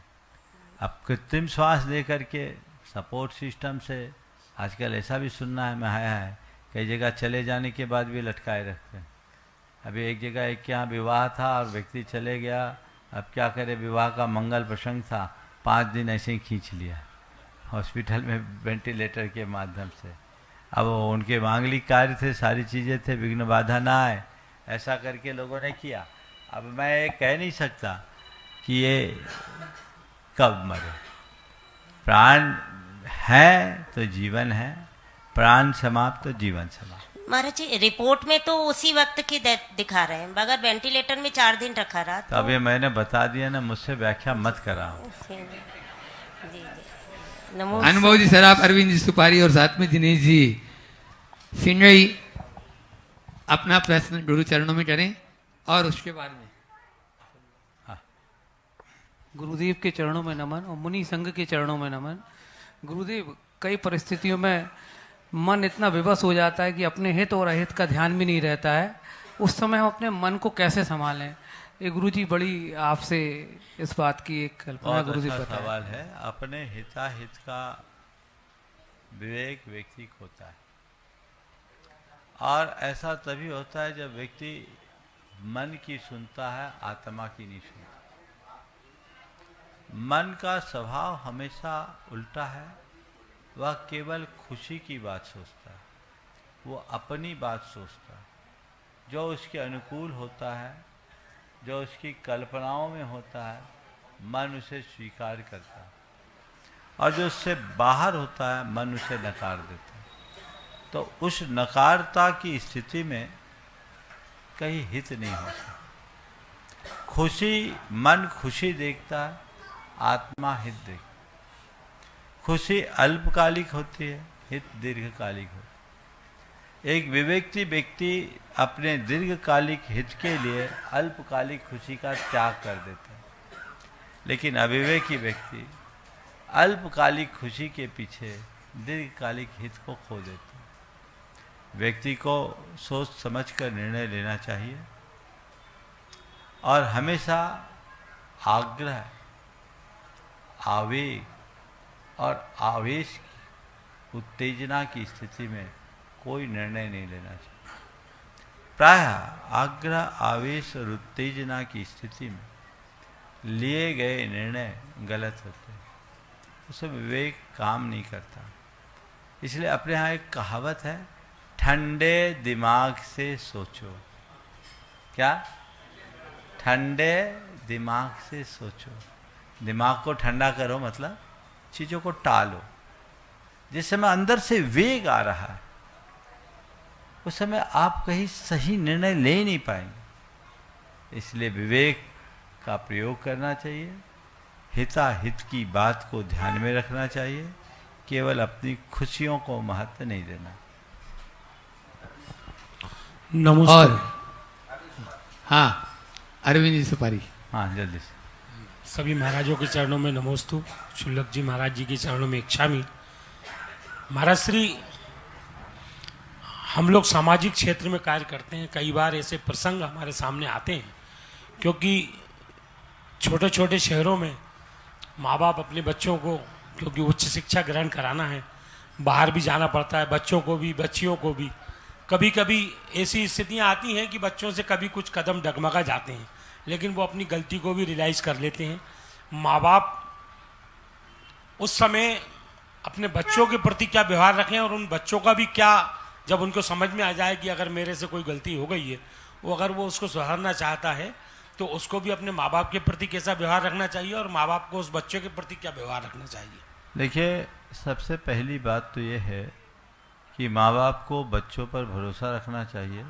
अब कृत्रिम श्वास दे करके सपोर्ट सिस्टम से, आजकल ऐसा भी सुनना है, मैं आया है कई जगह चले जाने के बाद भी लटकाए रखते हैं। अभी एक जगह एक के यहाँ विवाह था और व्यक्ति चले गया, अब क्या करे, विवाह का मंगल प्रसंग था, 5 दिन ऐसे ही खींच लिया हॉस्पिटल में वेंटिलेटर के माध्यम से। अब उनके मांगलिक कार्य थे, सारी चीज़ें थे, विघ्न बाधा ना आए, ऐसा करके लोगों ने किया। अब मैं ये कह नहीं सकता कि ये कब मरे। प्राण है तो जीवन है, प्राण समाप्त तो जीवन समाप्त। महाराज जी, रिपोर्ट में तो उसी वक्त की डेथ दिखा रहे हैं, मगर वेंटिलेटर में 4 दिन रखा रहा। तो अब ये मैंने बता दिया ना, मुझसे व्याख्या मत कराओ। अनुभव जी सराफ, अरविंद जी सुपारी और साथ में दिनेश जी सिंगई अपना प्रश्न गुरु चरणों में करें, और उसके बाद में गुरुदेव के चरणों में नमन और मुनि संघ के चरणों में नमन। गुरुदेव, कई परिस्थितियों में मन इतना विवश हो जाता है कि अपने हित और अहित का ध्यान भी नहीं रहता है। उस समय हम अपने मन को कैसे संभालें? ये गुरुजी बड़ी आपसे इस बात की एक कल्पना गुरुजी अच्छा सवाल है। अपने हिताहित का विवेक व्यक्ति को होता है, और ऐसा तभी होता है जब व्यक्ति मन की सुनता है, आत्मा की नहीं सुनता। मन का स्वभाव हमेशा उल्टा है, वह केवल खुशी की बात सोचता है, वो अपनी बात सोचता है। जो उसके अनुकूल होता है, जो उसकी कल्पनाओं में होता है, मन उसे स्वीकार करता है, और जो उससे बाहर होता है मन उसे नकार देता है। तो उस नकारता की स्थिति में कहीं हित नहीं होता। खुशी, मन खुशी देखता है, आत्मा हित देखता। खुशी अल्पकालिक होती है, हित दीर्घकालिक होती है। एक विवेकी व्यक्ति अपने दीर्घकालिक हित के लिए अल्पकालिक खुशी का त्याग कर देता है, लेकिन अविवेकी व्यक्ति अल्पकालिक खुशी के पीछे दीर्घकालिक हित को खो देता है। व्यक्ति को सोच समझकर निर्णय लेना चाहिए और हमेशा आग्रह, आवेग और आवेश की, उत्तेजना की स्थिति में कोई निर्णय नहीं लेना चाहिए। प्रायः आग्रह, आवेश और उत्तेजना की स्थिति में लिए गए निर्णय गलत होते हैं, उसमें विवेक काम नहीं करता। इसलिए अपने यहाँ एक कहावत है, ठंडे दिमाग से सोचो। क्या? ठंडे दिमाग से सोचो। दिमाग को ठंडा करो, मतलब चीज़ों को टालो। जिस समय अंदर से वेग आ रहा है उस समय आप कहीं सही निर्णय ले नहीं पाएंगे। इसलिए विवेक का प्रयोग करना चाहिए, हिताहित की बात को ध्यान में रखना चाहिए, केवल अपनी खुशियों को महत्व नहीं देना। नमस्ते। और हाँ, अरविंद जी सुपारी। हाँ, जल्दी से। सभी महाराजों के चरणों में नमोस्तु। शुल्लक जी महाराज जी के चरणों में इच्छामी। महाराज श्री, हम लोग सामाजिक क्षेत्र में कार्य करते हैं, कई बार ऐसे प्रसंग हमारे सामने आते हैं, क्योंकि छोटे छोटे शहरों में माँ बाप अपने बच्चों को, क्योंकि उच्च शिक्षा ग्रहण कराना है, बाहर भी जाना पड़ता है, बच्चों को भी बच्चियों को भी। कभी कभी ऐसी स्थितियाँ आती हैं कि बच्चों से कभी कुछ कदम डगमगा जाते हैं, लेकिन वो अपनी गलती को भी रियलाइज कर लेते हैं। माँ बाप उस समय अपने बच्चों के प्रति क्या व्यवहार रखें, और उन बच्चों का भी क्या, जब उनको समझ में आ जाए कि अगर मेरे से कोई गलती हो गई है, वो अगर वो उसको सुधारना चाहता है, तो उसको भी अपने माँ बाप के प्रति कैसा व्यवहार रखना चाहिए, और माँ बाप को उस बच्चे के प्रति क्या व्यवहार रखना चाहिए। देखिए, सबसे पहली बात तो ये है कि माँ बाप को बच्चों पर भरोसा रखना चाहिए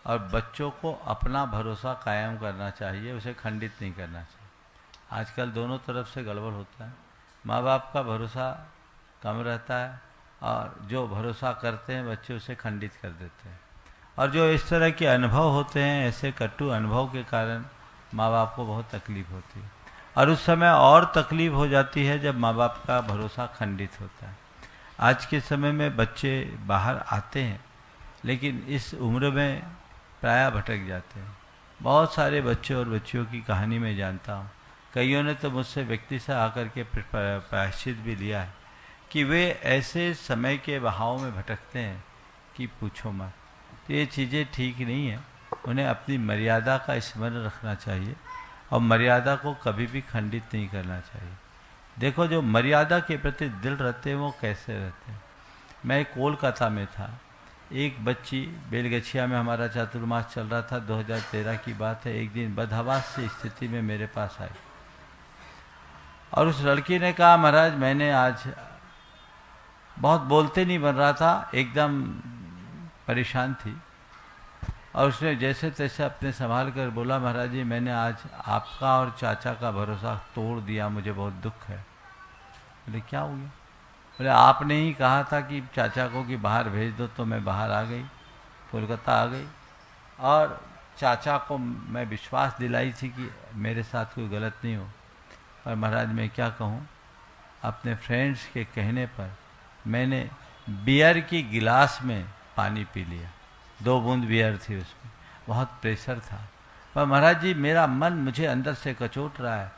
और बच्चों को अपना भरोसा कायम करना चाहिए, उसे खंडित नहीं करना चाहिए। आजकल दोनों तरफ से गड़बड़ होता है। माँ बाप का भरोसा कम रहता है और जो भरोसा करते हैं बच्चे उसे खंडित कर देते हैं, और जो इस तरह के अनुभव होते हैं, ऐसे कटु अनुभव के कारण माँ बाप को बहुत तकलीफ होती है, और उस समय और तकलीफ हो जाती है जब माँ बाप का भरोसा खंडित होता है। आज के समय में बच्चे बाहर आते हैं, लेकिन इस उम्र में प्रायः भटक जाते हैं। बहुत सारे बच्चों और बच्चियों की कहानी मैं जानता हूँ। कईयों ने तो मुझसे व्यक्ति से आकर के प्रायश्चित भी लिया है कि वे ऐसे समय के बहाव में भटकते हैं कि पूछो मत। तो ये चीज़ें ठीक नहीं है। उन्हें अपनी मर्यादा का स्मरण रखना चाहिए और मर्यादा को कभी भी खंडित नहीं करना चाहिए। देखो, जो मर्यादा के प्रति दिल रहते हैं वो कैसे रहते हैं। मैं कोलकाता में था, एक बच्ची, बेलगछिया में हमारा चातुर्मास चल रहा था, 2013 की बात है। एक दिन बदहवास की स्थिति में मेरे पास आई और उस लड़की ने कहा, महाराज मैंने आज, बहुत बोलते नहीं बन रहा था, एकदम परेशान थी, और उसने जैसे तैसे अपने संभाल कर बोला, महाराज जी मैंने आज आपका और चाचा का भरोसा तोड़ दिया, मुझे बहुत दुख है। बोले क्या हो गया? बोले आपने ही कहा था कि चाचा को कि बाहर भेज दो, तो मैं बाहर आ गई, कोलकाता आ गई, और चाचा को मैं विश्वास दिलाई थी कि मेरे साथ कोई गलत नहीं हो। पर महाराज मैं क्या कहूँ, अपने फ्रेंड्स के कहने पर मैंने बियर की गिलास में पानी पी लिया। 2 बूंद बियर थी उसमें, बहुत प्रेशर था। पर महाराज जी मेरा मन मुझे अंदर से कचोट रहा है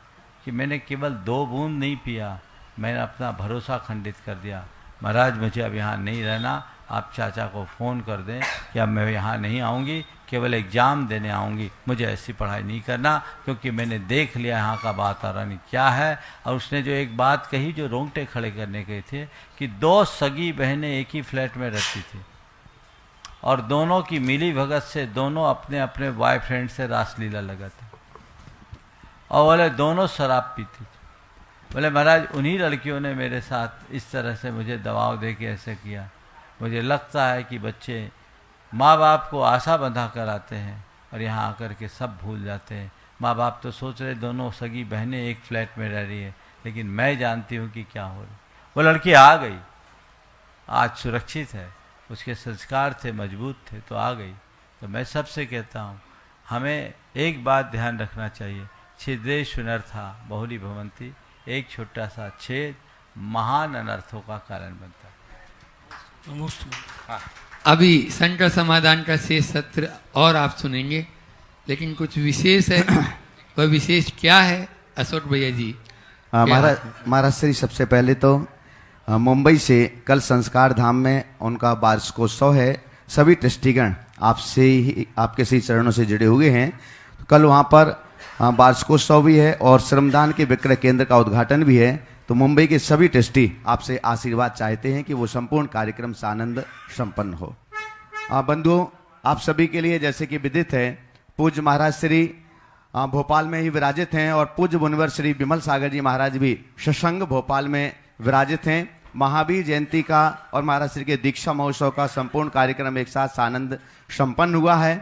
कि मैंने केवल 2 बूंद नहीं पिया, मैंने अपना भरोसा खंडित कर दिया। महाराज मुझे अब यहाँ नहीं रहना, आप चाचा को फ़ोन कर दें कि अब मैं यहाँ नहीं आऊँगी, केवल एग्ज़ाम देने आऊँगी, मुझे ऐसी पढ़ाई नहीं करना, क्योंकि मैंने देख लिया यहाँ का वातावरण क्या है। और उसने जो एक बात कही जो रोंगटे खड़े करने के थे कि 2 सगी बहनें एक ही फ्लैट में रहती थी और दोनों की मिली भगत से दोनों अपने अपने बॉयफ्रेंड से रासलीला लगाते, और बोले दोनों शराब पीती थी। बोले महाराज उन्हीं लड़कियों ने मेरे साथ इस तरह से मुझे दबाव दे के ऐसे किया। मुझे लगता है कि बच्चे माँ बाप को आशा बंधा कर आते हैं और यहाँ आकर के सब भूल जाते हैं। माँ बाप तो सोच रहे दोनों सगी बहनें एक फ्लैट में रह रही है, लेकिन मैं जानती हूँ कि क्या हो रहा। वो लड़की आ गई, आज सुरक्षित है, उसके संस्कार थे, मजबूत थे, तो आ गई। तो मैं सबसे कहता हूँ, हमें एक बात ध्यान रखना चाहिए, छिद्रेषु अनर्था बहुली भवन्ति। एक छोटा सा छेद महान अनर्थों का कारण बनता है। हाँ। अभी संकट समाधान का शेष सत्र और आप सुनेंगे, लेकिन कुछ विशेष है। वह विशेष क्या है, अशोक भैया जी? महाराज श्री, सबसे पहले तो मुंबई से कल संस्कार धाम में उनका वार्षिकोत्सव है। सभी ट्रस्टीगण आपसे ही, आपके सही चरणों से जुड़े हुए हैं। कल वहाँ पर वार्षिकोत्सव भी है और श्रमदान के विक्रय केंद्र का उद्घाटन भी है। तो मुंबई के सभी ट्रस्टी आपसे आशीर्वाद चाहते हैं कि वो संपूर्ण कार्यक्रम सानंद संपन्न हो। बंधुओं, आप सभी के लिए जैसे कि विदित है, पूज्य महाराज श्री भोपाल में ही विराजित हैं और पूज्य मुनिवर श्री विमल सागर जी महाराज भी सत्संग भोपाल में विराजित हैं। महावीर जयंती का और महाराज श्री के दीक्षा महोत्सव का संपूर्ण कार्यक्रम एक साथ सानंद संपन्न हुआ है।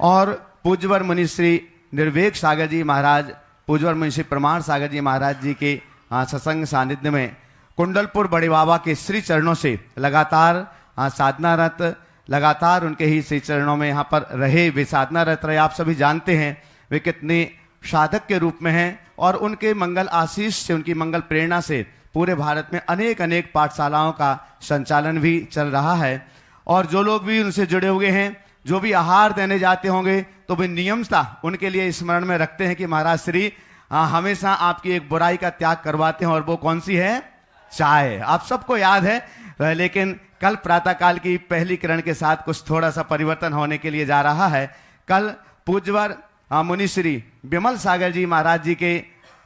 और पूज्यवर मुनि श्री निर्वेक सागर जी महाराज, पूज्यवर मुनि श्री प्रमाण सागर जी महाराज जी के सत्संग सानिध्य में कुंडलपुर बड़े बाबा के श्री चरणों से लगातार साधनारत, लगातार उनके ही श्री चरणों में यहाँ पर रहे, वे साधनारत रहे। आप सभी जानते हैं वे कितने साधक के रूप में हैं और उनके मंगल आशीष से, उनकी मंगल प्रेरणा से पूरे भारत में अनेक अनेक पाठशालाओं का संचालन भी चल रहा है। और जो लोग भी उनसे जुड़े हुए हैं, जो भी आहार देने जाते होंगे, तो वे नियमतः उनके लिए स्मरण में रखते हैं कि महाराज श्री हमेशा आपकी एक बुराई का त्याग करवाते हैं, और वो कौन सी है? चाय। आप सबको याद है। लेकिन कल प्रातःकाल की पहली किरण के साथ कुछ थोड़ा सा परिवर्तन होने के लिए जा रहा है। कल पूज्यवर मुनि श्री विमल सागर जी महाराज जी के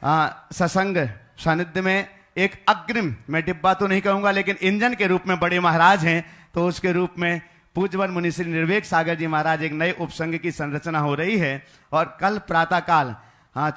सत्संग सानिध्य में एक अग्रिम, मैं डिब्बा तो नहीं कहूंगा, लेकिन इंजन के रूप में बड़े महाराज हैं, तो उसके रूप में पूज्यवर मुनि श्री निर्वेक सागर जी महाराज एक नए उपसंघ की संरचना हो रही है। और कल प्रातःकाल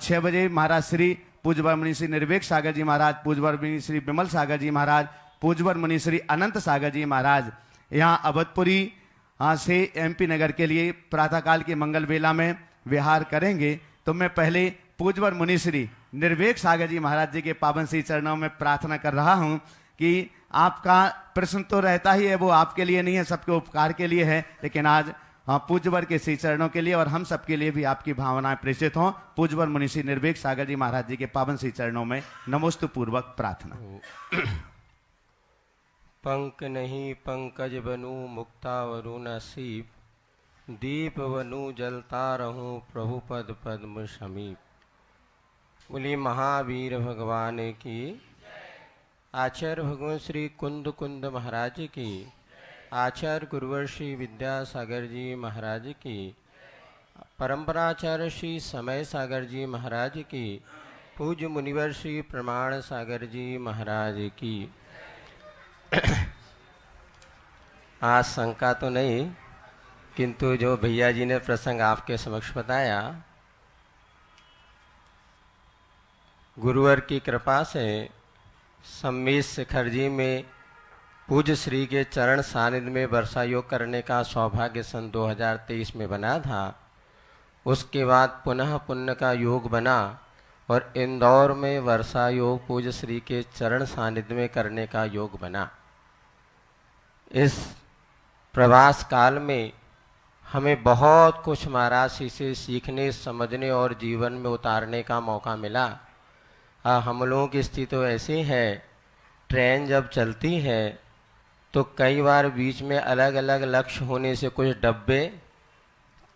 6 बजे महाराज श्री पूज्यवर मुनि श्री निर्वेक सागर जी महाराज, पूज्यवर मुनि श्री विमल सागर जी महाराज, पूज्यवर मुनि श्री अनंत सागर जी महाराज यहाँ अवधपुरी से MP नगर के लिए प्रातःकाल की मंगल बेला में विहार करेंगे। तो मैं पहले पूज्यवर मुनि श्री निर्वेक सागर जी महाराज जी के पावन श्री चरणों में प्रार्थना कर रहा हूं कि आपका प्रश्न तो रहता ही है, वो आपके लिए नहीं है, सबके उपकार के लिए है, लेकिन आज पूज्यवर के श्री चरणों के लिए और हम सबके लिए भी आपकी भावनाएं प्रेषित हों। पूज्यवर मुनि श्री निर्वेक सागर जी महाराज जी के पावन श्री चरणों में नमोस्तु पूर्वक प्रार्थना। पंक नहीं पंकज बनू मुक्ता वरु नसीब, दीप वनु जलता रहूं प्रभु पद पद्म समीप। बोली महावीर भगवान की, आचार्य भगवान श्री कुंद कुंद महाराज की, आचार्य गुरुवर श्री विद्यासागर जी महाराज की, परंपराचार्य श्री समय सागर जी महाराज की, पूज्य मुनिवर श्री प्रमाण सागर जी महाराज की। आज शंका तो नहीं, किंतु जो भैया जी ने प्रसंग आपके समक्ष बताया, गुरुवर की कृपा से सम्मीत शिखर जी में पूज्य श्री के चरण सानिध्य में वर्षा योग करने का सौभाग्य सन 2023 में बना था। उसके बाद पुनः पुण्य का योग बना और इंदौर में वर्षा योग पूज्य श्री के चरण सानिध्य में करने का योग बना। इस प्रवास काल में हमें बहुत कुछ महाराज जी से सीखने, समझने और जीवन में उतारने का मौका मिला। हम लोगों की स्थिति तो ऐसी है, ट्रेन जब चलती है तो कई बार बीच में अलग अलग लक्ष्य होने से कुछ डब्बे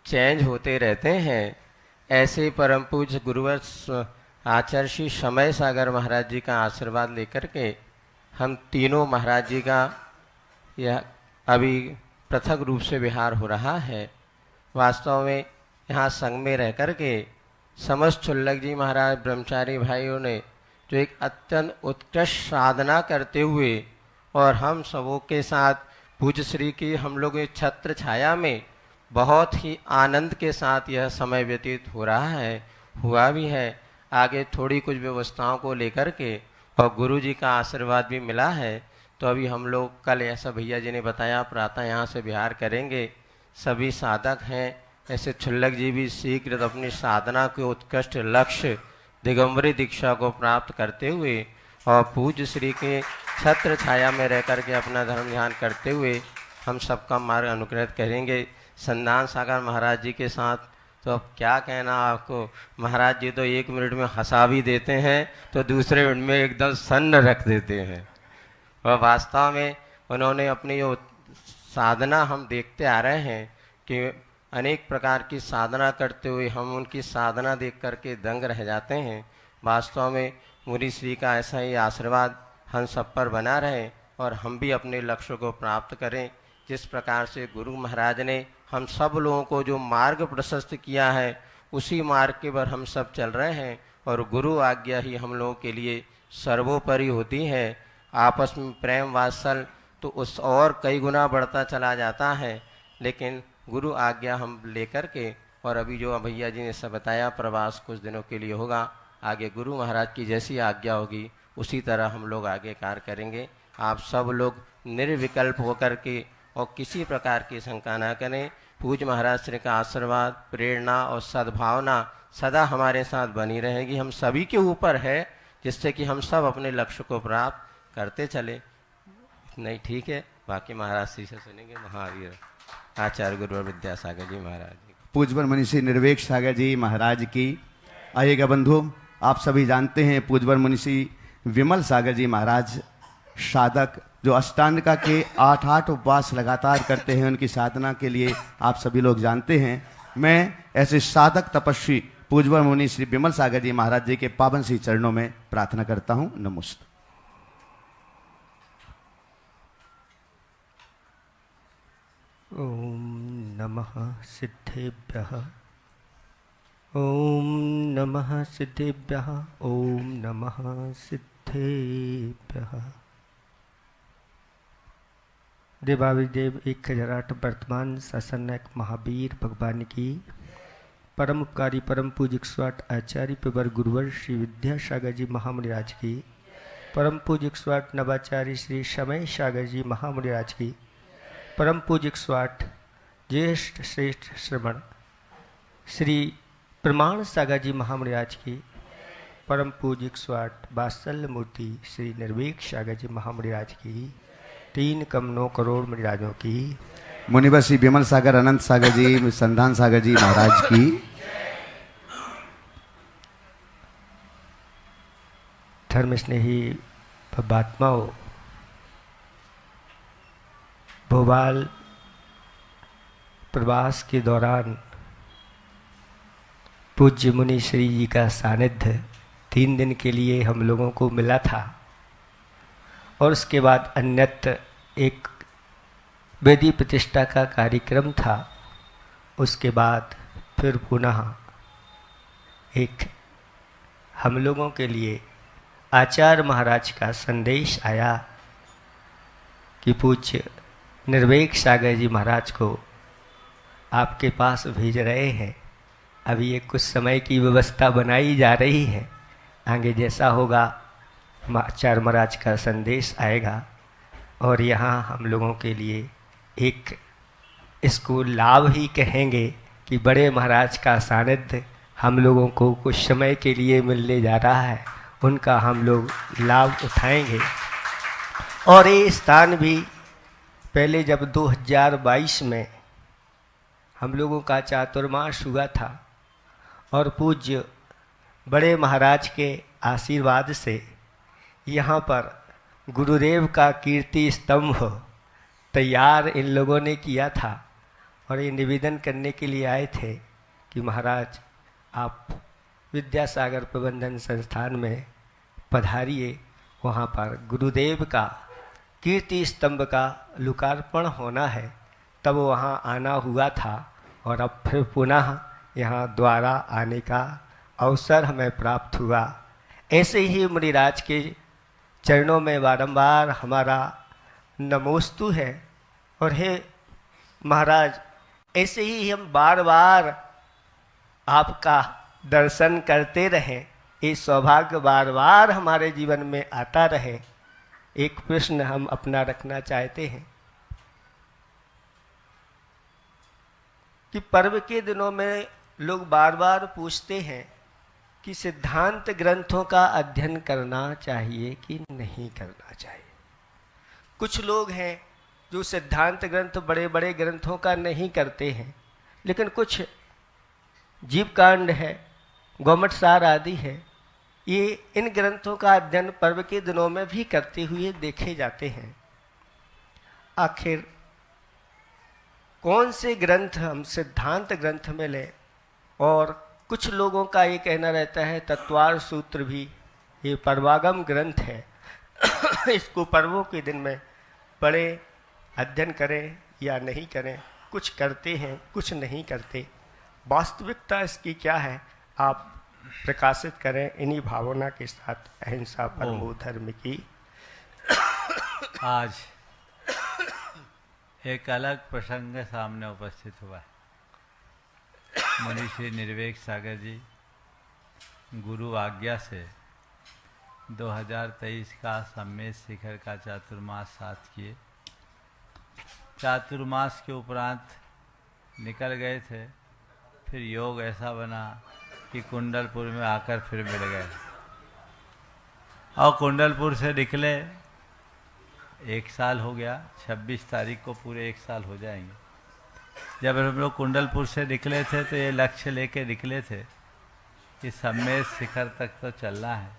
चेंज होते रहते हैं। ऐसे परम पूज्य गुरुवर आचार्य श्री समय सागर महाराज जी का आशीर्वाद लेकर के हम तीनों महाराज जी का यह अभी पृथक रूप से विहार हो रहा है। वास्तव में यहाँ संग में रह कर के समस्त छुल्लक जी महाराज ब्रह्मचारी भाइयों ने जो एक अत्यंत उत्कृष्ट साधना करते हुए और हम सबों के साथ पूज्य श्री की हम लोग छत्र छाया में बहुत ही आनंद के साथ यह समय व्यतीत हो रहा है, हुआ भी है। आगे थोड़ी कुछ व्यवस्थाओं को लेकर के और गुरु जी का आशीर्वाद भी मिला है, तो अभी हम लोग कल ऐसा भैया जी ने बताया प्रातः यहाँ से विहार करेंगे। सभी साधक हैं, ऐसे छुल्लक जी भी शीघ्र अपनी साधना के उत्कृष्ट लक्ष्य दिगंबरी दीक्षा को प्राप्त करते हुए और पूज्य श्री के छत्र छाया में रह कर के अपना धर्म ध्यान करते हुए हम सबका मार्ग अनुग्रहित करेंगे। संधान सागर महाराज जी के साथ तो अब क्या कहना आपको, महाराज जी तो 1 मिनट में हंसा भी देते हैं तो दूसरे मिनट में एकदम सन्न रख देते हैं। और वास्तव में उन्होंने अपनी जो साधना हम देखते आ रहे हैं कि अनेक प्रकार की साधना करते हुए हम उनकी साधना देख करके दंग रह जाते हैं। वास्तव में मुनि श्री का ऐसा ही आशीर्वाद हम सब पर बना रहे और हम भी अपने लक्ष्य को प्राप्त करें। जिस प्रकार से गुरु महाराज ने हम सब लोगों को जो मार्ग प्रशस्त किया है उसी मार्ग के पर हम सब चल रहे हैं और गुरु आज्ञा ही हम लोगों के लिए सर्वोपरि होती है। आपस में प्रेम वात्सल तो उस और कई गुना बढ़ता चला जाता है, लेकिन गुरु आज्ञा हम लेकर के, और अभी जो भैया जी ने सब बताया प्रवास कुछ दिनों के लिए होगा, आगे गुरु महाराज की जैसी आज्ञा होगी उसी तरह हम लोग आगे कार्य करेंगे। आप सब लोग निर्विकल्प होकर के और किसी प्रकार की शंका ना करें। पूज्य महाराज श्री का आशीर्वाद, प्रेरणा और सद्भावना सदा हमारे साथ बनी रहेगी, हम सभी के ऊपर है, जिससे कि हम सब अपने लक्ष्य को प्राप्त करते चले। नहीं ठीक है, बाकी महाराज श्री से सुनेंगे। महावीर आचार्य गुरुवर विद्यासागर जी महाराज जी, पूज्यवर मनीषी निर्वेक सागर जी महाराज की। आइएगा बंधु, आप सभी जानते हैं पूज्यवर मनीषी विमल सागर जी महाराज साधक जो अष्टांगिका के 8 उपवास लगातार करते हैं, उनकी साधना के लिए आप सभी लोग जानते हैं। मैं ऐसे साधक तपस्वी पूज्यवर मुनि श्री विमल सागर जी महाराज जी के पावन श्री चरणों में प्रार्थना करता हूं। नमस्ते। ओम नमः सिद्धेभ्यः, ओम नमः सिद्धेभ्यः, ओम नमः सिद्धेभ्यः। देवादिदेव 1008 वर्तमान शासनक महावीर भगवान की परम उपकारी परम पूज्य स्वाट आचार्य पेवर गुरुवर श्री विद्यासागर जी महामुनिराज की, परम पूज्य स्वाट नवाचार्य श्री समय सागर जी महामुनिराज की, परम पूज्य स्वाट ज्येष्ठ श्रेष्ठ श्रवण श्री प्रमाण सागर जी महामुनिराज की, परम पूज्य स्वाट वात्सल्य मूर्ति श्री निर्वेक सागर जी महामुनिराज की, 3 कम 9 करोड़ मुनिराजों की, मुनिवर श्री विमल सागर अनंत सागर जी संधान सागर जी महाराज की। धर्म स्नेही बात्माओं, भोपाल प्रवास के दौरान पूज्य मुनि श्री जी का सानिध्य 3 दिन के लिए हम लोगों को मिला था और उसके बाद अन्यत्र एक वेदी प्रतिष्ठा का कार्यक्रम था। उसके बाद फिर पुनः एक हम लोगों के लिए आचार्य महाराज का संदेश आया कि पूज्य निर्वेक सागर जी महाराज को आपके पास भेज रहे हैं। अभी ये कुछ समय की व्यवस्था बनाई जा रही है, आगे जैसा होगा आचार्य महाराज का संदेश आएगा और यहाँ हम लोगों के लिए एक इसको लाभ ही कहेंगे कि बड़े महाराज का सानिध्य हम लोगों को कुछ समय के लिए मिलने जा रहा है, उनका हम लोग लाभ उठाएंगे। और ये स्थान भी पहले जब 2022 में हम लोगों का चातुर्मास हुआ था और पूज्य बड़े महाराज के आशीर्वाद से यहाँ पर गुरुदेव का कीर्ति स्तंभ तैयार इन लोगों ने किया था और ये निवेदन करने के लिए आए थे कि महाराज आप विद्यासागर प्रबंधन संस्थान में पधारिए, वहाँ पर गुरुदेव का कीर्ति स्तंभ का लोकार्पण होना है। तब वहाँ आना हुआ था और अब फिर पुनः यहाँ द्वारा आने का अवसर हमें प्राप्त हुआ। ऐसे ही मुनिराज के चरणों में बारंबार हमारा नमोस्तु है और हे महाराज ऐसे ही हम बार बार आपका दर्शन करते रहें, ये सौभाग्य बार बार हमारे जीवन में आता रहे। एक प्रश्न हम अपना रखना चाहते हैं कि पर्व के दिनों में लोग बार बार पूछते हैं कि सिद्धांत ग्रंथों का अध्ययन करना चाहिए कि नहीं करना चाहिए। कुछ लोग हैं जो सिद्धांत ग्रंथ बड़े बड़े ग्रंथों का नहीं करते हैं, लेकिन कुछ जीवकांड है, गौमट सार आदि है, ये इन ग्रंथों का अध्ययन पर्व के दिनों में भी करते हुए देखे जाते हैं। आखिर कौन से ग्रंथ हम सिद्धांत ग्रंथ में लें? और कुछ लोगों का ये कहना रहता है तत्वार सूत्र भी ये पर्वागम ग्रंथ है, इसको पर्वों के दिन में पढ़ें, अध्ययन करें या नहीं करें। कुछ करते हैं, कुछ नहीं करते। वास्तविकता इसकी क्या है, आप प्रकाशित करें इन्हीं भावना के साथ। अहिंसा परमो धर्म की। आज एक अलग प्रसंग सामने उपस्थित हुआ है। मुनि श्री निर्वेक सागर जी गुरु आज्ञा से 2023 का सम्मेद शिखर का चातुर्मास साथ किए। चातुर्मास के उपरांत निकल गए थे, फिर योग ऐसा बना कि कुंडलपुर में आकर फिर मिल गए और कुंडलपुर से निकले 1 साल हो गया। 26 तारीख को पूरे 1 साल हो जाएंगे। जब हम लोग कुंडलपुर से निकले थे तो ये लक्ष्य लेके निकले थे कि सम्मेद शिखर तक तो चलना है,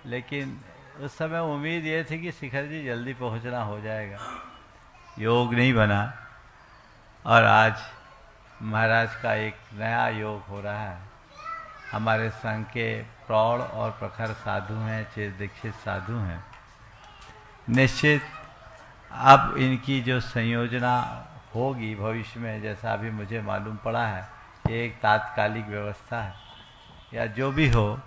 लेकिन उस समय उम्मीद ये थी कि शिखर जी जल्दी पहुंचना हो जाएगा। योग नहीं बना और आज महाराज का एक नया योग हो रहा है। हमारे संघ के प्रौढ़ और प्रखर साधु हैं, चेत दीक्षित साधु हैं। निश्चित अब इनकी जो संयोजना होगी भविष्य में, जैसा अभी मुझे मालूम पड़ा है, ये एक तात्कालिक व्यवस्था है या जो भी हो,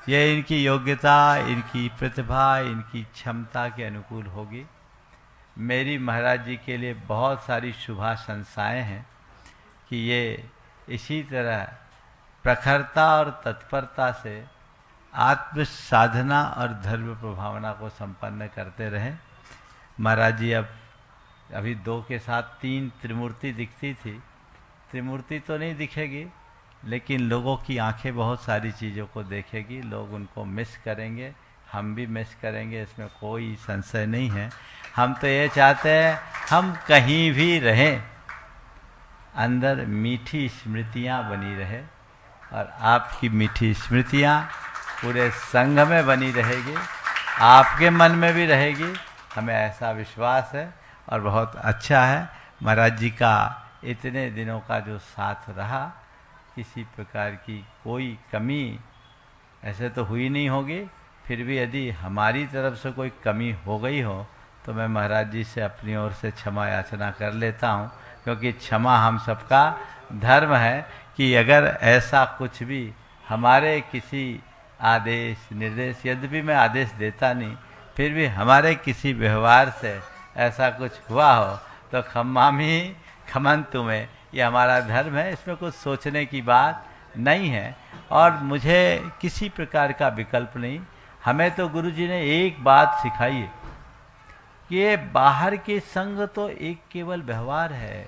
ये इनकी योग्यता, इनकी प्रतिभा, इनकी क्षमता के अनुकूल होगी। मेरी महाराज जी के लिए बहुत सारी शुभाशंसाएं हैं कि ये इसी तरह प्रखरता और तत्परता से आत्म साधना और धर्म प्रभावना को संपन्न करते रहें। महाराज जी अब अभी 2 के साथ 3 त्रिमूर्ति दिखती थी। त्रिमूर्ति तो नहीं दिखेगी, लेकिन लोगों की आंखें बहुत सारी चीज़ों को देखेगी। लोग उनको मिस करेंगे, हम भी मिस करेंगे, इसमें कोई संशय नहीं है। हम तो ये चाहते हैं हम कहीं भी रहें, अंदर मीठी स्मृतियाँ बनी रहे और आपकी मीठी स्मृतियाँ पूरे संघ में बनी रहेगी, आपके मन में भी रहेगी, हमें ऐसा विश्वास है। और बहुत अच्छा है महाराज जी का इतने दिनों का जो साथ रहा, किसी प्रकार की कोई कमी ऐसे तो हुई नहीं होगी। फिर भी यदि हमारी तरफ से कोई कमी हो गई हो तो मैं महाराज जी से अपनी ओर से क्षमा याचना कर लेता हूँ, क्योंकि क्षमा हम सबका धर्म है कि अगर ऐसा कुछ भी हमारे किसी आदेश निर्देश, यद्यपि मैं आदेश देता नहीं, फिर भी हमारे किसी व्यवहार से ऐसा कुछ हुआ हो तो खम्मामी खमन तुम्हें, ये हमारा धर्म है, इसमें कुछ सोचने की बात नहीं है। और मुझे किसी प्रकार का विकल्प नहीं। हमें तो गुरु जी ने एक बात सिखाई है कि ये बाहर के संग तो एक केवल व्यवहार है,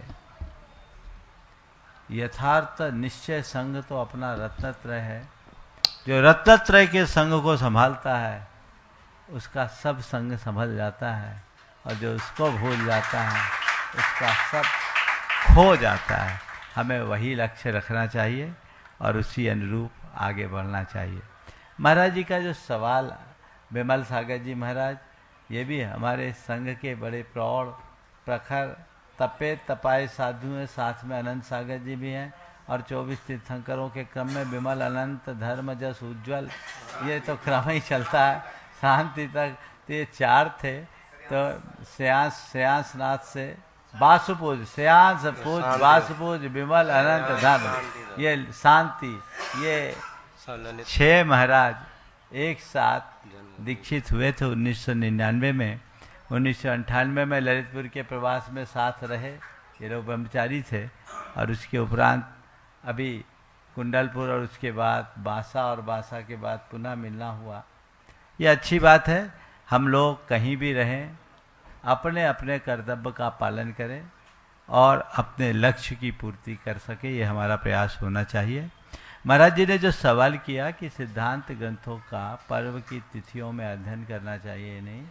यथार्थ निश्चय संग तो अपना रत्नत्रय है। जो रत्नत्रय के संग को संभालता है उसका सब संग संभल जाता है, और जो उसको भूल जाता है उसका सब खो जाता है। हमें वही लक्ष्य रखना चाहिए और उसी अनुरूप आगे बढ़ना चाहिए। महाराज जी का जो सवाल, विमल सागर जी महाराज, ये भी हमारे संघ के बड़े प्रौढ़ प्रखर तपे तपाए साधु हैं, साथ में अनंत सागर जी भी हैं, और 24 तीर्थंकरों के क्रम में विमल अनंत धर्म जस उज्ज्वल, ये तो क्रम ही चलता है शांति तक। तो ये 4 थे। तो श्रेयांश नाथ से वासुपूज, श्रेयांश पूज वासुपूज विमल अनंत धर्म, ये शांति, ये 6 महाराज एक साथ दीक्षित हुए थे 1999 में। 1998 में ललितपुर के प्रवास में साथ रहे, ये लोग ब्रह्मचारी थे। और उसके उपरांत अभी कुंडलपुर और उसके बाद बांसा, और बांसा के बाद पुनः मिलना हुआ। ये अच्छी बात है। हम लोग कहीं भी रहें, अपने अपने कर्तव्य का पालन करें और अपने लक्ष्य की पूर्ति कर सके, ये हमारा प्रयास होना चाहिए। महाराज जी ने जो सवाल किया कि सिद्धांत ग्रंथों का पर्व की तिथियों में अध्ययन करना चाहिए नहीं,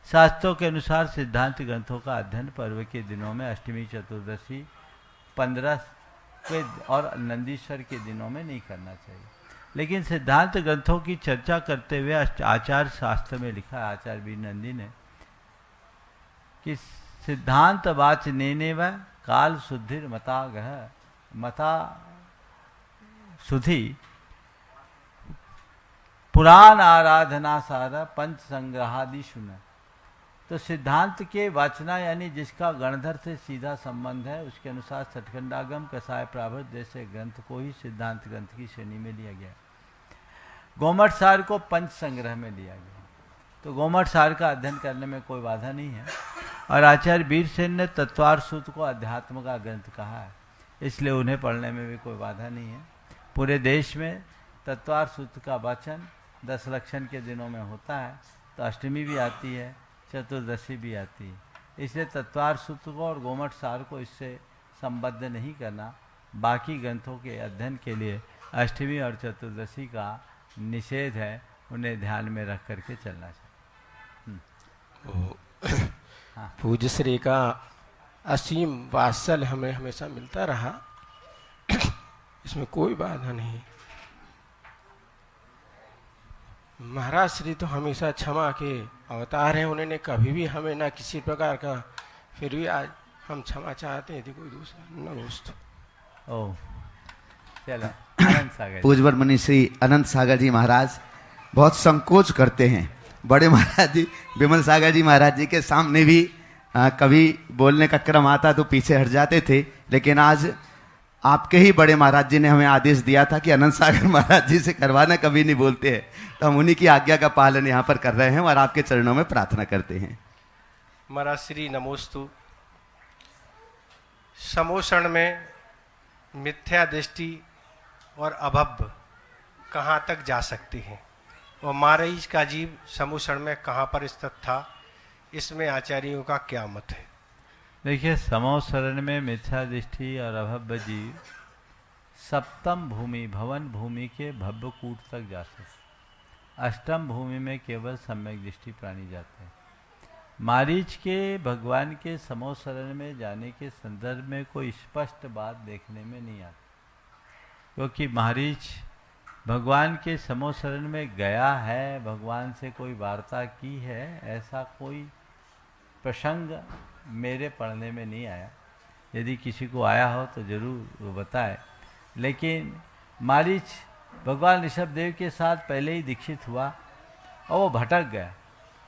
शास्त्रों के अनुसार सिद्धांत ग्रंथों का अध्ययन पर्व के दिनों में अष्टमी, चतुर्दशी, 15 के और नंदीश्वर के दिनों में नहीं करना चाहिए। लेकिन सिद्धांत ग्रंथों की चर्चा करते हुए आचार्य शास्त्र में लिखा है, आचार्य वीर नंदी ने, कि सिद्धांत वाच नेने व काल शुद्धिर मता गह मता सुधि पुराण आराधना सारा पंच संग्रहादि सुन। तो सिद्धांत के वाचना यानी जिसका गणधर से सीधा संबंध है, उसके अनुसार सठखंडागम, कसाय प्राभृत जैसे ग्रंथ को ही सिद्धांत ग्रंथ की श्रेणी में लिया गया। गोमठ सार को पंच संग्रह में लिया गया, तो गोमठ सार का अध्ययन करने में कोई बाधा नहीं है। और आचार्य वीरसेन ने तत्वार सूत्र को अध्यात्म का ग्रंथ कहा है, इसलिए उन्हें पढ़ने में भी कोई बाधा नहीं है। पूरे देश में तत्वार सूत्र का वाचन 10 लक्षण के दिनों में होता है, तो अष्टमी भी आती है, चतुर्दशी भी आती है, इसलिए तत्वार सूत्र को और गोमठ सार को इससे संबद्ध नहीं करना। बाकी ग्रंथों के अध्ययन के लिए अष्टमी और चतुर्दशी का निषेध है, उन्हें ध्यान में रख करके चलना चाहिए। हाँ। पूज्य श्री का असीम वात्सल्य हमें हमेशा मिलता रहा, इसमें कोई बाधा नहीं। महाराज श्री तो हमेशा क्षमा के अवतार हैं, उन्होंने कभी भी हमें ना किसी प्रकार का, फिर भी आज हम क्षमा चाहते हैं, कोई दूसरा न दोस्त। ओह चलो, अनंत सागर पूज्यवर मुनि श्री अनंत सागर जी महाराज बहुत संकोच करते हैं। बड़े महाराज जी विमल सागर जी महाराज जी के सामने भी कभी बोलने का क्रम आता तो पीछे हट जाते थे, लेकिन आज आपके ही बड़े महाराज जी ने हमें आदेश दिया था कि अनंत सागर महाराज जी से करवाना, कभी नहीं बोलते हैं, तो हम उन्हीं की आज्ञा का पालन यहाँ पर कर रहे हैं और आपके चरणों में प्रार्थना करते हैं। महाराज श्री नमोस्तु। समोषण में मिथ्या दृष्टि और अभब्ब कहाँ तक जा सकती हैं, और मारीच का जीव समोषण में कहाँ पर स्थित था, इसमें आचार्यों का क्या मत है? देखिए, समोसरण में मिथ्या दृष्टि और अभव्य जीव सप्तम भूमि भवन भूमि के भव्य कूट तक जा सकते, अष्टम भूमि में केवल सम्यक दृष्टि प्राणी जाते हैं। मारीच के भगवान के समोसरण में जाने के संदर्भ में कोई स्पष्ट बात देखने में नहीं आती, क्योंकि मारीच भगवान के समोसरण में गया है, भगवान से कोई वार्ता की है, ऐसा कोई प्रसंग मेरे पढ़ने में नहीं आया। यदि किसी को आया हो तो जरूर वो बताए। लेकिन मारीच भगवान ऋषभदेव के साथ पहले ही दीक्षित हुआ और वो भटक गया,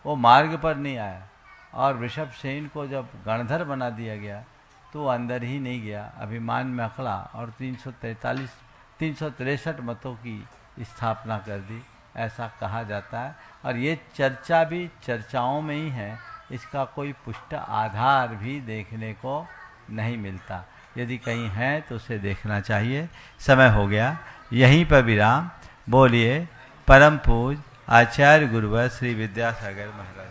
वो मार्ग पर नहीं आया, और ऋषभसेन को जब गणधर बना दिया गया तो वो अंदर ही नहीं गया, अभिमान में अकड़ा और 363 मतों की स्थापना कर दी, ऐसा कहा जाता है। और ये चर्चा भी चर्चाओं में ही है, इसका कोई पुष्ट आधार भी देखने को नहीं मिलता। यदि कहीं है तो उसे देखना चाहिए। समय हो गया, यहीं पर विराम। बोलिए परम पूज आचार्य गुरुवर श्री विद्यासागर महाराज।